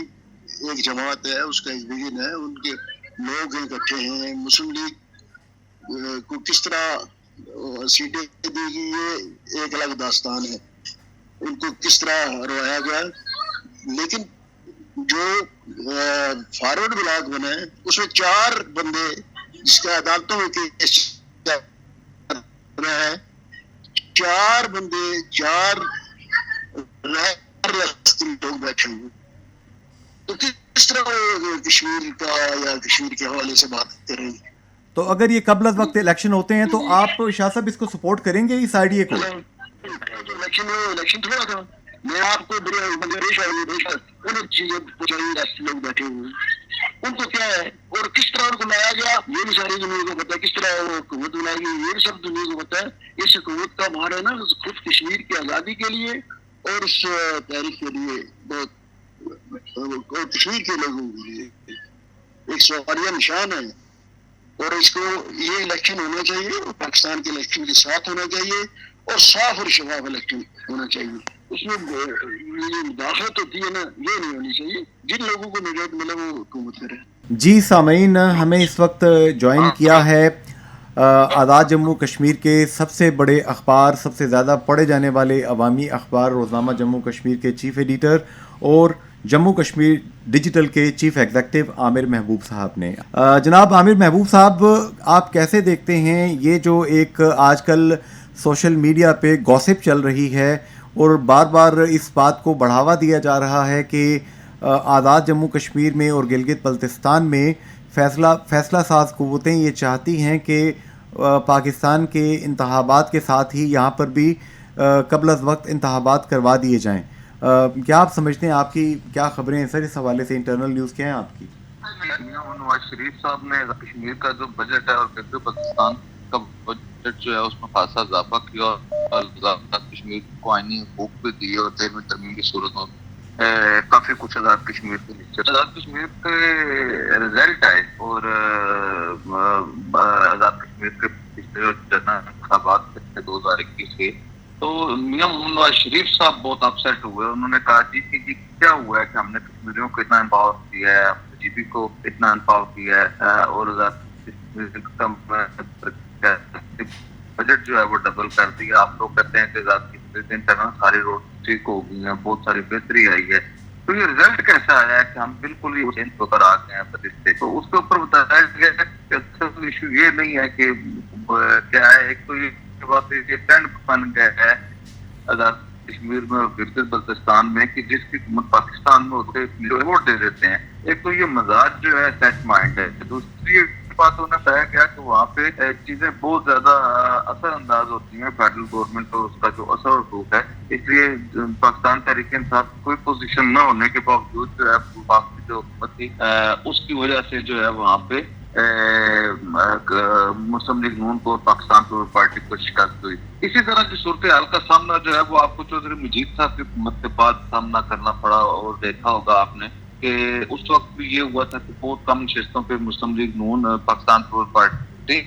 ایک جماعت ہے, اس کا ایک ویژن ہے, ان کے لوگ اکٹھے ہیں. مسلم لیگ کو کس طرح سیٹیں دی گئی یہ ایک الگ داستان ہے, ان کو کس طرح روایا گیا. لیکن جو فارورڈ بلاک بنا ہے اس میں 4 بندے جس کا عدالتوں میں کیس رہا ہے, 4 بندے 4 لوگ بیٹھے ہوئے. تو کس طرح کشمیر کا یا کشمیر کے حوالے سے بات کریں گے؟ تو اگر یہ قبل از وقت الیکشن ہوتے ہیں تو آپ شاہ صاحب اس کو سپورٹ کریں گے اس آئیڈیا کو؟ الیکشن تھوڑا تھا. میں آپ کو ان چیزیں لوگ بیٹھے ہوئے, ان کو کیا ہے اور کس طرح ان کو لایا گیا یہ بھی ساری دنیا کو پتا ہے. کس طرح وہ حکومت بنائی گئی یہ بھی سب دنیا کو پتا ہے. اس حکومت کا مہار ہے نا خود کشمیر کی آزادی کے لیے اور اس تحریک کے لیے بہت, اور کشمیر کے لوگوں کے لیے ایک سوالیہ نشان ہے. اور اس کو یہ الیکشن ہونا چاہیے اور پاکستان کے الیکشن کے ساتھ ہونا چاہیے اور صاف اور شفاف الیکشن ہونا چاہیے. اس میں مداخلت ہوتی ہے نا, یہ نہیں ہونی چاہیے. جن لوگوں کو نجات ملا وہ حکومت کرے. جی سامعین, ہمیں اس وقت جوائن کیا ہے آزاد جموں کشمیر کے سب سے بڑے اخبار, سب سے زیادہ پڑھے جانے والے عوامی اخبار روزنامہ جموں کشمیر کے چیف ایڈیٹر اور جموں کشمیر ڈیجیٹل کے چیف ایگزیکٹو عامر محبوب صاحب نے. جناب عامر محبوب صاحب, آپ کیسے دیکھتے ہیں یہ جو ایک آج کل سوشل میڈیا پہ گوسپ چل رہی ہے اور بار بار اس بات کو بڑھاوا دیا جا رہا ہے کہ آزاد جموں کشمیر میں اور گلگت بلتستان میں فیصلہ ساز قوتیں یہ چاہتی ہیں کہ پاکستان کے انتخابات کے ساتھ ہی یہاں پر بھی قبل از وقت انتخابات کروا دیے جائیں. کیا آپ سمجھتے ہیں, آپ کی کیا خبریں ہیں سر اس حوالے سے, انٹرنل نیوز کیا ہیں آپ کی؟ نواز شریف صاحب نے کشمیر کا جو بجٹ ہے اور گلگت بلتستان کا بجٹ جو ہے اس میں خاصا اضافہ کیا اور آزاد کشمیر کو آئینی حقوق بھی دیے اور 13ویں ترمیم کی صورت میں کافی کچھ آزاد کشمیر کے نیچے آزاد کشمیر کے رزلٹ آئے اور آزاد کشمیر کے پچھلے انتخابات تھے 2021 کے, تو میاں نواز شریف صاحب بہت اپسیٹ ہوئے. انہوں نے کہا جی کیا ہوا ہے کہ ہم نے کشمیریوں کو اتنا امپاور کیا ہے, جی پی کو اتنا امپاور کیا ہے اور بجٹ جو ہے وہ ڈبل کر دیا. آپ لوگ کہتے ہیں کہ آزاد کشمیر کے انٹرنل ساری روڈ ٹھیک ہو گئی ہیں, بہت ساری بہتری آئی ہے, تو یہ رزلٹ کیسا آیا ہے کہ ہم بالکل ہی چینج ہو کر آ گئے ہیں بدل سے. تو اس کے اوپر بتایا گیا کہ اصل ایشو یہ نہیں ہے کہ کیا ہے, ایک تو یہ بات یہ ٹرینڈ بن گیا ہے آزاد کشمیر میں اور گلگت بلتستان میں کہ جس کی حکومت پاکستان میں ہوتے ہیں ووٹ دے دیتے ہیں. ایک تو یہ مزاج جو ہے سیٹ مائنڈ ہے, دوسری بات انہیں بتایا گیا کہ وہاں پہ چیزیں بہت زیادہ اثر انداز ہوتی ہیں فیڈرل گورنمنٹ اور اس کا جو اثر و رسوخ ہے، اس لیے پاکستان تحریک انصاف کوئی پوزیشن نہ ہونے کے باوجود جو ہے وفاق کی جو حکومت تھی اس کی وجہ سے جو ہے وہاں پہ مسلم لیگ نون کو پاکستان پیپلز پارٹی کو شکست ہوئی. اسی طرح کی صورتحال کا سامنا جو ہے وہ آپ کو چودھری مجید صاحب کی حکومت کے بعد سامنا کرنا پڑا، اور دیکھا ہوگا آپ نے کہ اس وقت بھی یہ ہوا تھا کہ بہت کم نشستوں پہ مسلم لیگ نون پاکستان پیپلز پارٹی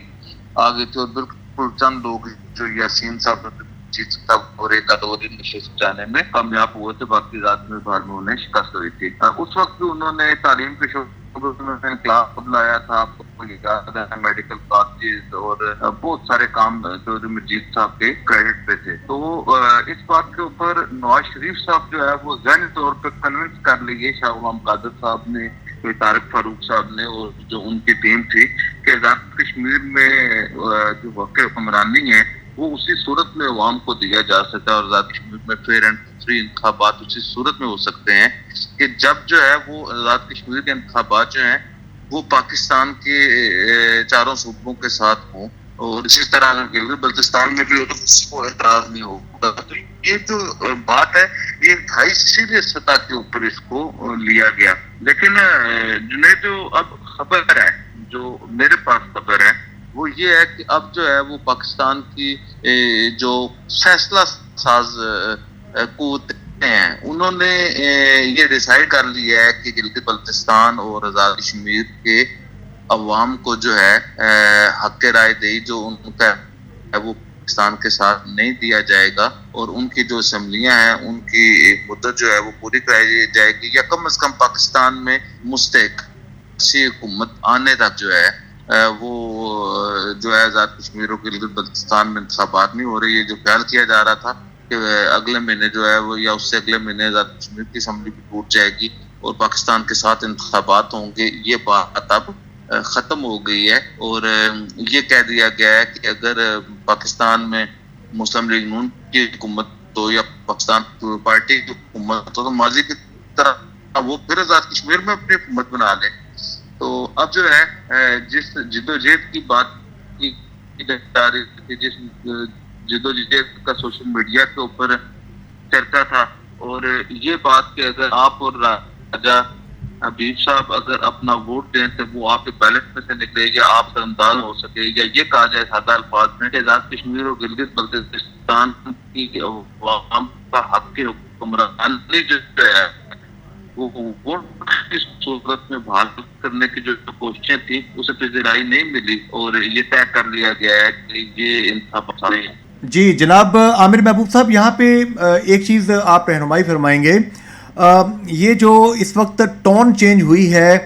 آگے تھی، اور بالکل چند لوگ جو یاسین صاحب مجید صاحب اور ایک ادوری نشست جانے میں کامیاب ہوئے تھے، باقی ذات میں بعد میں انہیں شکست ہوئی تھی. اس وقت بھی انہوں نے تعلیم کے شعبے میں انقلاب لایا تھا، آپ کو یاد ہے میڈیکل کالجز اور بہت سارے کام چودھری مجید صاحب کے کریڈٹ پہ تھے. تو اس بات کے اوپر نواز شریف صاحب جو ہے وہ ذہنی طور پہ کنونس کر لیے شاہ غلام قادر صاحب نے، طارق فاروق صاحب نے اور جو ان کی ٹیم تھی کہ آزاد کشمیر میں جو واقع حکمرانی ہے وہ اسی صورت میں عوام کو دیا جا سکتا ہے، اور آزاد کشمیر میں فیئر اینڈ فری انتخابات اسی صورت میں ہو سکتے ہیں کہ جب جو ہے وہ آزاد کشمیر کے انتخابات جو ہیں وہ پاکستان کے چاروں صوبوں کے ساتھ ہوں، اور اسی طرح اگر گلگت بلتستان میں بھی ہو تو کسی کو اعتراض نہیں ہوگا. تو یہ جو بات ہے یہ انتہائی سیریس سطح کے اوپر اس کو لیا گیا. لیکن جنہیں جو اب خبر ہے، جو میرے پاس خبر ہے وہ یہ ہے کہ اب جو ہے وہ پاکستان کی جو فیصلہ ساز قوتیں ہیں انہوں نے یہ ڈیسائیڈ کر لیا ہے کہ گلگت بلتستان اور آزاد کشمیر کے عوام کو جو ہے حق رائے دہی جو ان کا ہے وہ پاکستان کے ساتھ نہیں دیا جائے گا، اور ان کی جو اسمبلیاں ہیں ان کی مدت جو ہے وہ پوری کرائی جائے گی، یا کم از کم پاکستان میں مستحق حکومت آنے تک جو ہے وہ جو ہے آزاد کشمیر اور گلگت بلتستان میں انتخابات نہیں ہو رہی ہے. جو خیال کیا جا رہا تھا کہ اگلے مہینے جو ہے وہ یا اس سے اگلے مہینے آزاد کشمیر کی اسمبلی بھی ٹوٹ جائے گی اور پاکستان کے ساتھ انتخابات ہوں گے، یہ بات اب ختم ہو گئی ہے. اور یہ کہہ دیا گیا ہے کہ اگر پاکستان میں مسلم لیگ نون کی حکومت ہو یا پاکستان پارٹی کی حکومت ہو تو ماضی کی طرح وہ پھر آزاد کشمیر میں اپنی حکومت بنا لے. تو اب جو ہے جس جدوجہد کی بات کی جا رہی تھی، جس جدوجہد کا سوشل میڈیا کے اوپر چرچا تھا، اور یہ بات کہ اگر آپ اور راجہ حبیب صاحب اگر اپنا ووٹ دیں تو وہ آپ کے بیلٹ میں سے نکلے یا آپ سے انداز ہو سکے، یا یہ کہا جائے سادہ الفاظ میں کہ آزاد کشمیر اور گلگت بلتستان کی عوام کا حق کی حکمرانی جو ہے وہ ووٹ کی صورت میں بحال کرنے کی جو کوششیں تھیں اسے پذیرائی نہیں ملی، اور یہ طے کر لیا گیا ہے کہ یہ انتخابات ہیں. جی جناب عامر محبوب صاحب، یہاں پہ ایک چیز آپ رہنمائی فرمائیں گے. یہ جو اس وقت ٹون چینج ہوئی ہے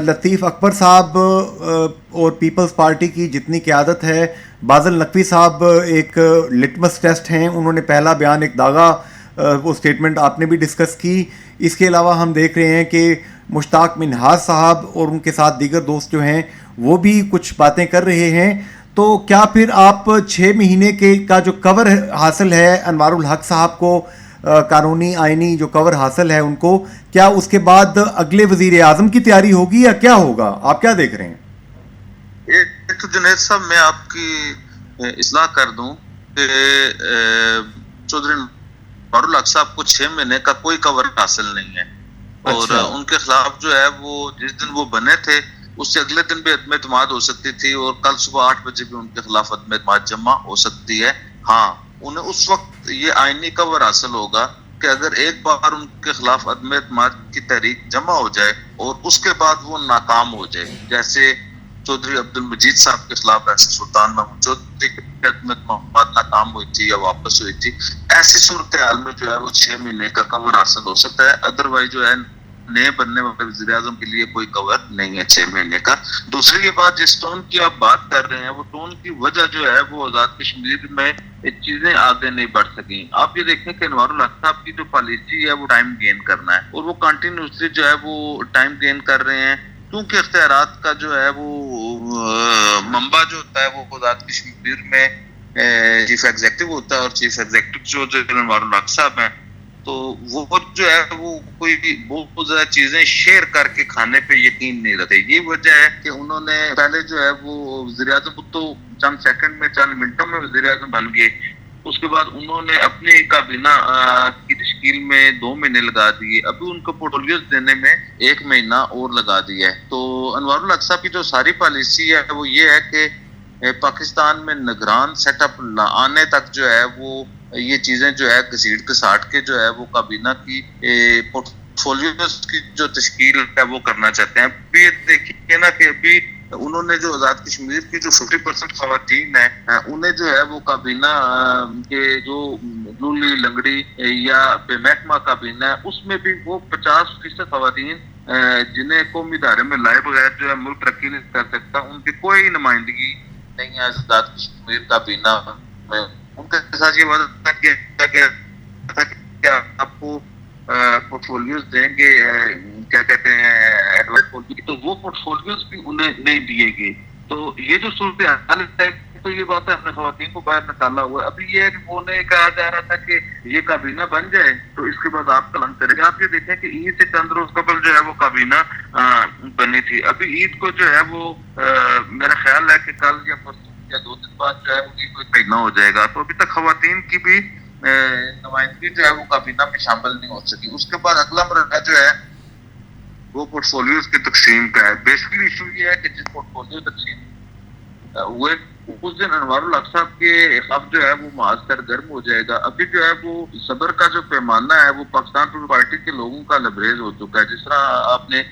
لطیف اکبر صاحب اور پیپلز پارٹی کی جتنی قیادت ہے، بازل نقوی صاحب ایک لٹمس ٹیسٹ ہیں، انہوں نے پہلا بیان ایک داغا وہ سٹیٹمنٹ آپ نے بھی ڈسکس کی. اس کے علاوہ ہم دیکھ رہے ہیں کہ مشتاق منہاج صاحب اور ان کے ساتھ دیگر دوست جو ہیں وہ بھی کچھ باتیں کر رہے ہیں. تو کیا پھر آپ 6 مہینے کا جو کور حاصل ہے انوار الحق صاحب کو، قانونی آئینی جو کور حاصل ہے ان کو، کیا اس کے بعد اگلے وزیر اعظم کی تیاری ہوگی یا کیا ہوگا؟ آپ کیا دیکھ رہے ہیں؟ ایک تو جنید صاحب میں آپ کی اصلاح کر دوں کہ چودھری انوار الحق صاحب کو 6 مہینے کا کوئی کور حاصل نہیں ہے، اور ان کے خلاف جو ہے وہ جس دن وہ بنے تھے اس سے اگلے دن بھی عدم اعتماد ہو سکتی تھی، اور کل صبح 8 بجے بھی ان کے خلاف عدم اعتماد جمع ہو سکتی ہے. ہاں انہیں اس وقت یہ آئینی کور حاصل ہوگا کہ اگر ایک بار ان کے خلاف عدم اعتماد کی تحریک جمع ہو جائے اور اس کے بعد وہ ناکام ہو جائے، جیسے چودھری عبد المجید صاحب کے خلاف ایسے سلطان محمود چودھری کی عدم اعتماد ناکام ہوئی تھی یا واپس ہوئی تھی، ایسی صورتحال میں جو ہے وہ 6 مہینے کا کور حاصل ہو سکتا ہے. ادروائز جو ہے نئے بننے والے وزیر اعظم کے لیے کوئی کور نہیں ہے 6 مہینے کا. دوسری یہ بات جس ٹون کی آپ بات کر رہے ہیں وہ ٹون کی وجہ جو ہے وہ آزاد کشمیر میں چیزیں آگے نہیں بڑھ سکیں. آپ یہ دیکھیں کہ انوار الحق صاحب کی جو پالیسی ہے وہ ٹائم گین کرنا ہے، اور وہ کنٹینیوسلی جو ہے وہ ٹائم گین کر رہے ہیں، کیونکہ اختیارات کا جو ہے وہ منبع جو ہوتا ہے وہ آزاد کشمیر میں چیف ایگزیکٹو ہوتا ہے، اور چیف ایگزیکٹو جو انوار الحق صاحب ہیں تو وہ جو ہے وہ کوئی بہت زیادہ چیزیں شیئر کر کے کھانے پہ یقین نہیں رکھتے. یہ وجہ ہے کہ انہوں نے پہلے جو ہے وہ وزیر اعظم تو چند سیکنڈ میں چند منٹوں میں وزیر اعظم بن گئے. اس کے بعد انہوں نے اپنی کابینہ کی تشکیل میں 2 مہینے لگا دیے. ابھی ان کو پورٹفولیوز دینے میں 1 مہینہ اور لگا دیا ہے. تو انوار الحق صاحب کی جو ساری پالیسی ہے وہ یہ ہے کہ پاکستان میں نگران سیٹ اپ آنے تک جو ہے وہ یہ چیزیں جو ہے گھسیٹ گھساٹ کے جو ہے وہ کابینہ کی پورٹفولیوز کی جو تشکیل ہے وہ کرنا چاہتے ہیں. ابھی دیکھیے نا کہ ابھی انہوں نے جو آزاد کشمیر کی جو 50% خواتین ہیں انہیں جو ہے وہ کابینہ کے جو لولی لنگڑی یا بے محکمہ کابینہ ہے اس میں بھی وہ 50% خواتین جنہیں قومی ادارے میں لائے بغیر جو ہے ملک ترقی نہیں کر سکتا, ان کی کوئی نمائندگی نہیں ہے آزاد کشمیر کابینہ میں. ان کے ساتھ یہ وعدہ کیا گیا تھا کہ آپ کو پورٹفولیوز دیں گے, کیا کہتے ہیں, تو وہ پورٹفولیوز بھی انہیں نہیں دیے گئے. تو یہ جو صورتحال ہے تو یہ بات ہے اپنے خواتین کو باہر نکالا ہوا ہے. ابھی یہ ہے کہ وہ نے کہا جا رہا تھا کہ یہ کابینہ بن جائے تو اس کے بعد آپ قلم کریں گے. آپ یہ دیکھیں کہ عید سے چند روز قبل جو ہے وہ کابینہ بنی تھی. ابھی عید کو جو ہے وہ میرا خیال ہے کہ کل یا پرسوں یا 2 دن بعد جو ہے وہ کوئی مہینہ ہو جائے گا. تو ابھی تک خواتین کی بھی نمائندگی جو ہے وہ کابینہ میں شامل نہیں ہو سکی. اس کے بعد اگلا مرحلہ جو ہے وہ پورٹفولیوز کی تقسیم کا ہے. بیسکلی ایشو یہ ہے کہ جس پورٹفولیو تقسیم ہوئے اس دن انوار الحق صاحب کے خواب جو ہے وہ محاذ سرگرم ہو جائے گا. ابھی جو ہے وہ صبر کا جو پیمانہ ہے وہ پاکستان پیپلز پارٹی کے لوگوں کا لبریز ہو چکا ہے. جس طرح آپ نے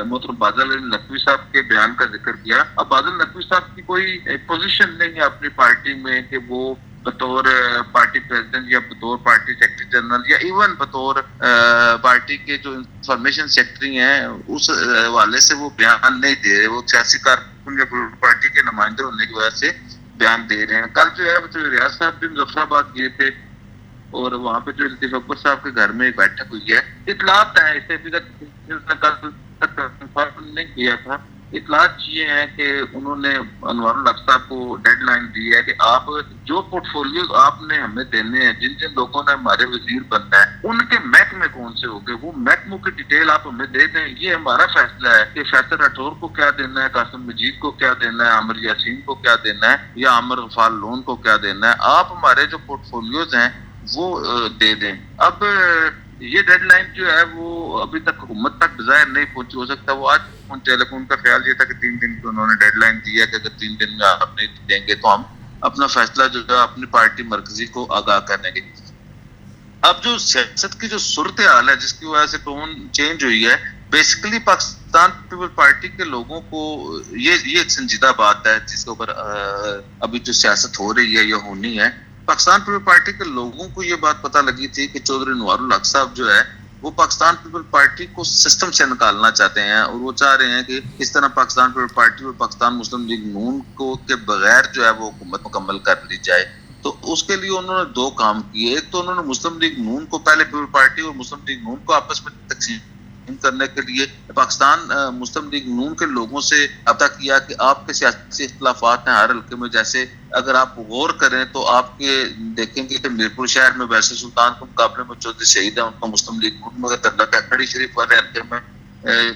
محترم بادل نقوی صاحب کے بیان کا ذکر کیا, اب بادل نقوی صاحب کی کوئی پوزیشن نہیں ہے اپنی پارٹی میں کہ وہ بطور پارٹی پریزیڈنٹ یا بطور پارٹی سیکرٹری جنرل یا ایون بطور پارٹی کے جو انفارمیشن سیکرٹری ہیں اس حوالے سے وہ بیان نہیں دے رہے. وہ سیاسی کارکن یا پارٹی کے نمائندے ہونے کی وجہ سے بیان دے رہے ہیں. کل جو ہے ریاض صاحب بھی مظفر آباد گئے تھے اور وہاں پہ جو لطیف اکبر صاحب کے گھر میں ایک بیٹھک ہوئی ہے. اطلاعات ہیں, اسے ابھی تک کنفرم نہیں کیا تھا. اطلاعات یہ ہیں کہ انہوں نے انوار الحق صاحب کو ڈیڈ لائن دی ہے کہ آپ جو پورٹفولیوز آپ نے ہمیں دینے ہیں, جن جن لوگوں نے ہمارے وزیر بننا ہے ان کے محکمے کون سے ہوگے, وہ محکموں کی ڈیٹیل آپ ہمیں دے دیں. یہ ہمارا فیصلہ ہے کہ فیصل راٹھور کو کیا دینا ہے, قاسم مجید کو کیا دینا ہے, عامر یاسین کو کیا دینا ہے یا عامر غفار لون کو کیا دینا ہے. آپ ہمارے جو پورٹفولیوز ہیں وہ دے دیں. اب یہ ڈیڈ لائن جو ہے وہ ابھی تک حکومت تک بظاہر نہیں پہنچی. ہو سکتا ہے وہ آج پہنچے, لیکن ان کا خیال یہ تھا کہ 3 دن کی انہوں نے ڈیڈ لائن دی ہے کہ اگر 3 دن میں آپ نہیں دیں گے تو ہم اپنا فیصلہ جو ہے اپنی پارٹی مرکزی کو آگاہ کرنے گے. اب جو سیاست کی جو صورتحال ہے جس کی وجہ سے ٹون چینج ہوئی ہے, بیسیکلی پاکستان پیپلز پارٹی کے لوگوں کو یہ ایک سنجیدہ بات ہے جس کے اوپر ابھی جو سیاست ہو رہی ہے یا ہونی ہے. پاکستان پیپلز پارٹی کے لوگوں کو یہ بات پتہ لگی تھی کہ چودھری انوار الحق صاحب جو ہے وہ پاکستان پیپلز پارٹی کو سسٹم سے نکالنا چاہتے ہیں اور وہ چاہ رہے ہیں کہ اس طرح پاکستان پیپلز پارٹی اور پاکستان مسلم لیگ نون کو کے بغیر جو ہے وہ حکومت مکمل کر لی جائے. تو اس کے لیے انہوں نے 2 کام کیے. ایک تو انہوں نے مسلم لیگ نون کو پہلے پیپلز پارٹی اور مسلم لیگ نون کو آپس میں تقسیم کرنے کے لیے پاکستان مسلم لیگ نون کے لوگوں سے رابطہ کیا کہ آپ کے سیاسی اختلافات ہیں ہر حلقے میں. جیسے اگر آپ غور کریں تو آپ کے دیکھیں گے کہ میرپور شہر میں ویسے سلطان کے مقابلے میں چودھری شہید ہے, ان کا مسلم لیگ نون میں تعلق ہے. کھڑی شریف والے حلقے میں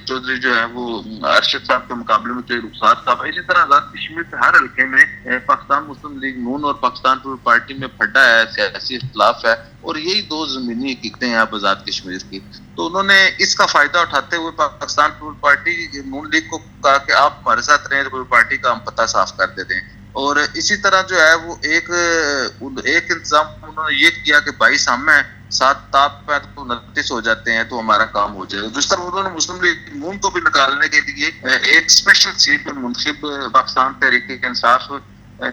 چودھری جو ہے وہ ارشد صاحب کے مقابلے میں چودھری رخسار صاحب. اسی طرح آزاد کشمیر کے ہر حلقے میں پاکستان مسلم لیگ نون اور پاکستان پیپلز پارٹی میں پھڈا ہے, سیاسی اختلاف ہے, اور یہی 2 زمینی حقیقتیں ہیں اب آزاد کشمیر کی. تو انہوں نے اس کا فائدہ اٹھاتے ہوئے پاکستان پیپلز پارٹی نون لیگ کو کہا کہ آپ ہمارے ساتھ رہیں تو پارٹی کا ہم پتہ صاف کر دیتے ہیں. اور اسی طرح جو ہے وہ ایک انتظام انہوں نے یہ کیا کہ 22 ہم ہیں 7 آپ پہ تو 29 ہو جاتے ہیں تو ہمارا کام ہو جائے گا. جس طرح انہوں نے مسلم لیگ نون کو بھی نکالنے کے لیے ایک اسپیشل سیٹ پر منتخب پاکستان تحریک انصاف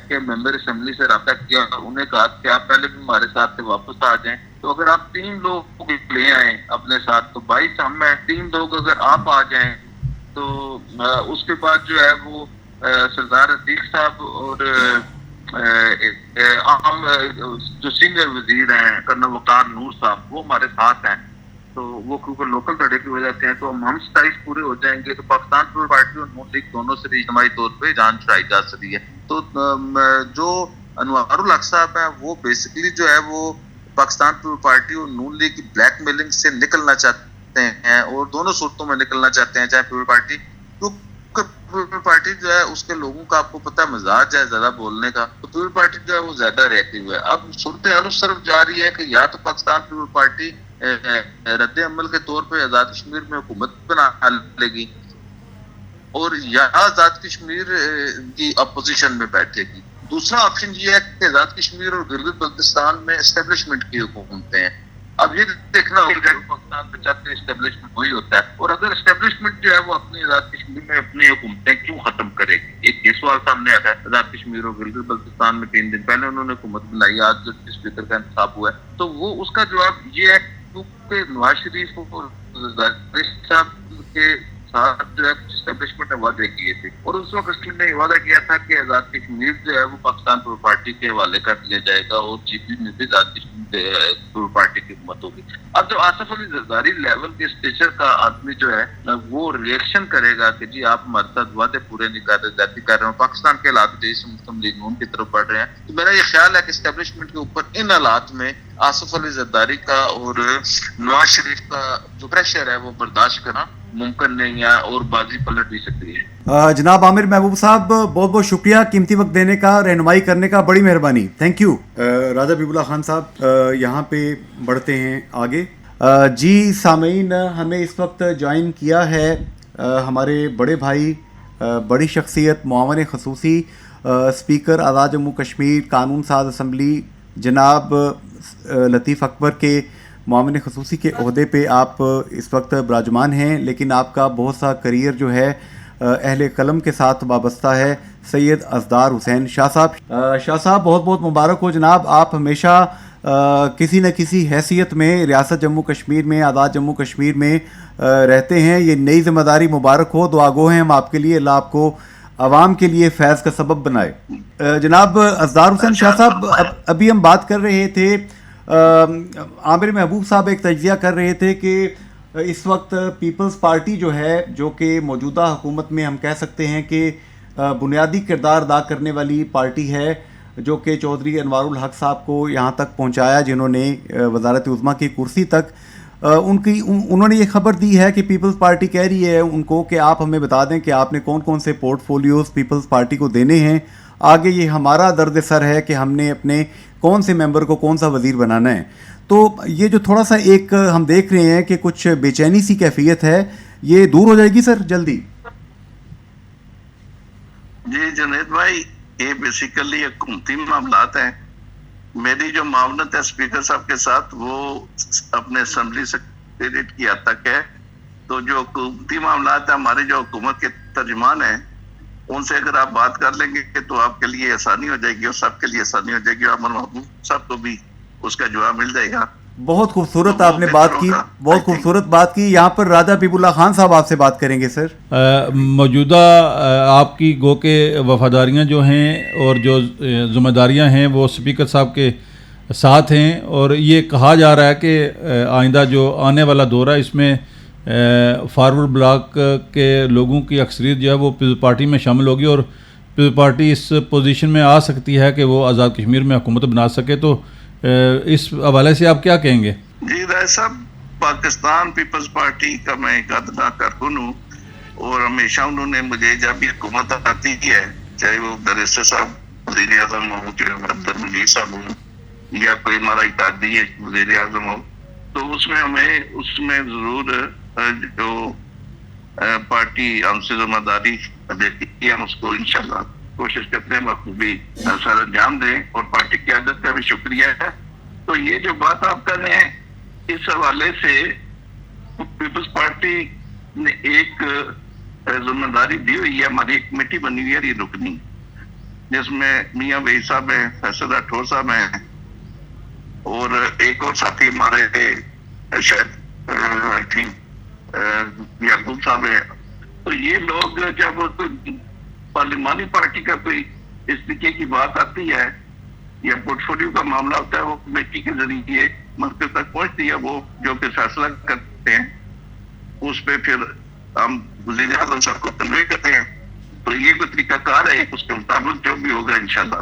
کے ممبر اسمبلی سے رابطہ کیا, انہیں کہا کہ آپ پہلے بھی ہمارے ساتھ سے واپس آ جائیں. تو اگر آپ 3 لوگ لے آئیں اپنے ساتھ تو 22 ہم ہیں, 3 لوگ اگر آپ آ جائیں تو اس کے بعد جو ہے وہ سردار عتیق صاحب اور عام جو سینئر وزیر ہیں کرنل وقار نور صاحب وہ ہمارے ساتھ ہیں. تو وہ کیونکہ لوکل دھڑے کی وجہ سے ہیں تو ہم 27 پورے ہو جائیں گے. تو پاکستان پیپلز پارٹی اور نون لیگ دونوں سے بھی اجتماعی طور پہ جان چھڑائی جا سکتی ہے. تو جو انوار الحق صاحب ہیں وہ بیسیکلی جو ہے وہ پاکستان پیپل پارٹی اور نون لیگ کی بلیک میلنگ سے نکلنا چاہتے ہیں اور دونوں صورتوں میں نکلنا چاہتے ہیں. چاہے پیپل پارٹی پیپل پارٹی جو ہے اس کے لوگوں کا آپ کو پتہ مزاج ہے زیادہ بولنے کا, تو پیپل پارٹی جو ہے وہ زیادہ ریئیکٹیو ہے. اب صورتحال اس طرف جا رہی ہے کہ یا تو پاکستان پیپل پارٹی رد عمل کے طور پہ آزاد کشمیر میں حکومت بنا لے گی اور یا آزاد کشمیر کی اپوزیشن میں بیٹھے گی. دوسرا آپشن یہ ہے کہ آزاد کشمیر اور گلگت بلتستان میں اسٹیبلشمنٹ کی حکومتیں ہیں. اب یہ دیکھنا ہوگا کہ پاکستان پہ چاہتے اسٹیبلشمنٹ وہی ہوتا ہے, اور اگر اسٹیبلشمنٹ جو ہے وہ اپنی آزاد کشمیر میں اپنی حکومتیں کیوں ختم کرے گی. ایک یہ سوال سامنے آتا ہے. آزاد کشمیر اور گلگت بلتستان میں 3 دن پہلے انہوں نے حکومت بنائی, آج جو اسپیکر کا انتخاب ہوا ہے, تو وہ اس کا جواب یہ ہے کیونکہ نواز شریف اور صاحب کے ساتھ جو ہے اسٹیبلشمنٹ نے وعدے کیے تھے, اور اس وقت اسٹیبلشمنٹ نے یہ وعدہ کیا تھا کہ آزاد کشمیر جو ہے وہ پاکستان پیپل پارٹی کے حوالے کر دیا جائے گا اور جی پی میں بھی آزاد کشمیر پیپل پارٹی کی حکومت ہوگی. اب جو آصف علی زرداری لیول کے اسٹیچر کا آدمی جو ہے وہ ریئیکشن کرے گا کہ جی آپ ہمارے ساتھ وعدے پورے نہیں کر رہے, زیادتی کر رہے ہیں, پاکستان کے حالات جیسے مسلم لیگ نون کی طرف بڑھ رہے ہیں, تو میرا یہ خیال ہے کہ اسٹیبلشمنٹ کے اوپر ان حالات میں آصف علی زرداری کا اور نواز شریف کا جو پریشر ہے وہ برداشت کرنا ممکن نہیں ہے اور بازی پلٹ بھی سکتی ہے. جناب عامر محبوب صاحب بہت بہت شکریہ قیمتی وقت دینے کا, رہنمائی کرنے کا, بڑی مہربانی, تھینک یو. راجہ حبیب اللہ خان صاحب یہاں پہ بڑھتے ہیں آگے. جی سامعین, ہمیں اس وقت جوائن کیا ہے ہمارے بڑے بھائی, بڑی شخصیت, معاون خصوصی اسپیکر آزاد جموں کشمیر قانون ساز اسمبلی جناب لطیف اکبر کے معاون خصوصی کے عہدے پہ آپ اس وقت براجمان ہیں, لیکن آپ کا بہت سا کریئر جو ہے اہل قلم کے ساتھ وابستہ ہے. سید اصدار حسین شاہ صاحب, شاہ صاحب بہت بہت مبارک ہو جناب. آپ ہمیشہ کسی نہ کسی حیثیت میں ریاست جموں کشمیر میں, آزاد جموں کشمیر میں رہتے ہیں. یہ نئی ذمہ داری مبارک ہو, دعا گو ہیں ہم آپ کے لیے, اللہ آپ کو عوام کے لیے فیض کا سبب بنائے. جناب اصدار حسین شاہ صاحب, ابھی ہم بات کر رہے تھے, عامر محبوب صاحب ایک تجزیہ کر رہے تھے کہ اس وقت پیپلز پارٹی جو ہے, جو کہ موجودہ حکومت میں ہم کہہ سکتے ہیں کہ بنیادی کردار ادا کرنے والی پارٹی ہے, جو کہ چودھری انوار الحق صاحب کو یہاں تک پہنچایا جنہوں نے وزارت عظمیٰ کی کرسی تک. انہوں نے یہ خبر دی ہے کہ پیپلز پارٹی کہہ رہی ہے ان کو کہ آپ ہمیں بتا دیں کہ آپ نے کون کون سے پورٹ فولیوز پیپلز پارٹی کو دینے ہیں. آگے یہ ہمارا درد سر ہے کہ ہم نے اپنے کون سے ممبر کو کون سا وزیر بنانا ہے. تو یہ جو تھوڑا سا ایک ہم دیکھ رہے ہیں کہ کچھ بے چینی سی کیفیت ہے, یہ دور ہو جائے گی سر جلدی؟ جی جنید بھائی, یہ بیسیکلی حکومتی معاملات ہیں. میری جو معاونت ہے اسپیکر صاحب کے ساتھ وہ اپنے اسمبلی سیکریٹریٹ کی حد تک ہے. تو جو حکومتی معاملات ہیں, ہمارے جو حکومت کے ترجمان ہیں, ان سے اگر آپ بات کر لیں گے تو آپ کے لیے آسانی ہو جائے گی اور سب کے لیے آسانی ہو جائے گی. عامر محبوب صاحب کو بھی اس کا جواب مل جائے گا. بہت خوبصورت آپ نے بات کی, بہت خوبصورت بات کی. یہاں پر راجہ حبیب اللہ خان صاحب آپ سے بات کریں گے سر. موجودہ آپ کی گو کے وفاداریاں جو ہیں اور جو ذمہ داریاں ہیں وہ اسپیکر صاحب کے ساتھ ہیں, اور یہ کہا جا رہا ہے کہ آئندہ جو آنے والا دور ہے اس میں فارورڈ بلاک کے لوگوں کی اکثریت جو ہے وہ پیپلز پارٹی میں شامل ہوگی اور پیپلز پارٹی اس پوزیشن میں آ سکتی ہے کہ وہ آزاد کشمیر میں حکومت بنا سکے. تو اس حوالے سے آپ کیا کہیں گے؟ جی رائے صاحب, پاکستان پیپلز پارٹی کا میں قدر کارکن ہوں, اور ہمیشہ انہوں نے مجھے جب بھی حکومت آتی ہے, چاہے وہ بیرسٹر صاحب وزیر اعظم ہو, چاہے عبد المجید صاحب ہوں, یا کوئی ہمارا اتحادی وزیر اعظم ہو, تو اس میں ہمیں اس میں ضرور جو پارٹی ہم سے ذمہ داری دیتی ہے ہم اس کو انشاءاللہ کوشش کرتے ہیں بخوبی سر انجام دیں, اور پارٹی قیادت کا بھی شکریہ ہے. تو یہ جو بات آپ کر رہے ہیں, اس حوالے سے پیپلز پارٹی نے ایک ذمہ داری دی ہوئی ہے. ہماری ایک کمیٹی بنی ہوئی ہے یہ رکنی, جس میں میاں وحید صاحب ہیں, فیصل راٹھور صاحب ہیں, اور ایک اور ساتھی ہمارے شاید یعقوب صاحب ہیں. تو یہ لوگ جب پارلیمانی پارٹی کا کوئی استعفے کی بات آتی ہے یا پورٹ فولیو کا معاملہ ہوتا ہے, وہ کمیٹی کے ذریعے مرکز تک پہنچتی ہے, وہ جو کہ فیصلہ کرتے ہیں اس پہ پھر ہم وزیر اعظم صاحب کو کنوے کرتے ہیں. تو یہ کوئی طریقہ کار ہے, اس کے مطابق جو بھی ہوگا انشاءاللہ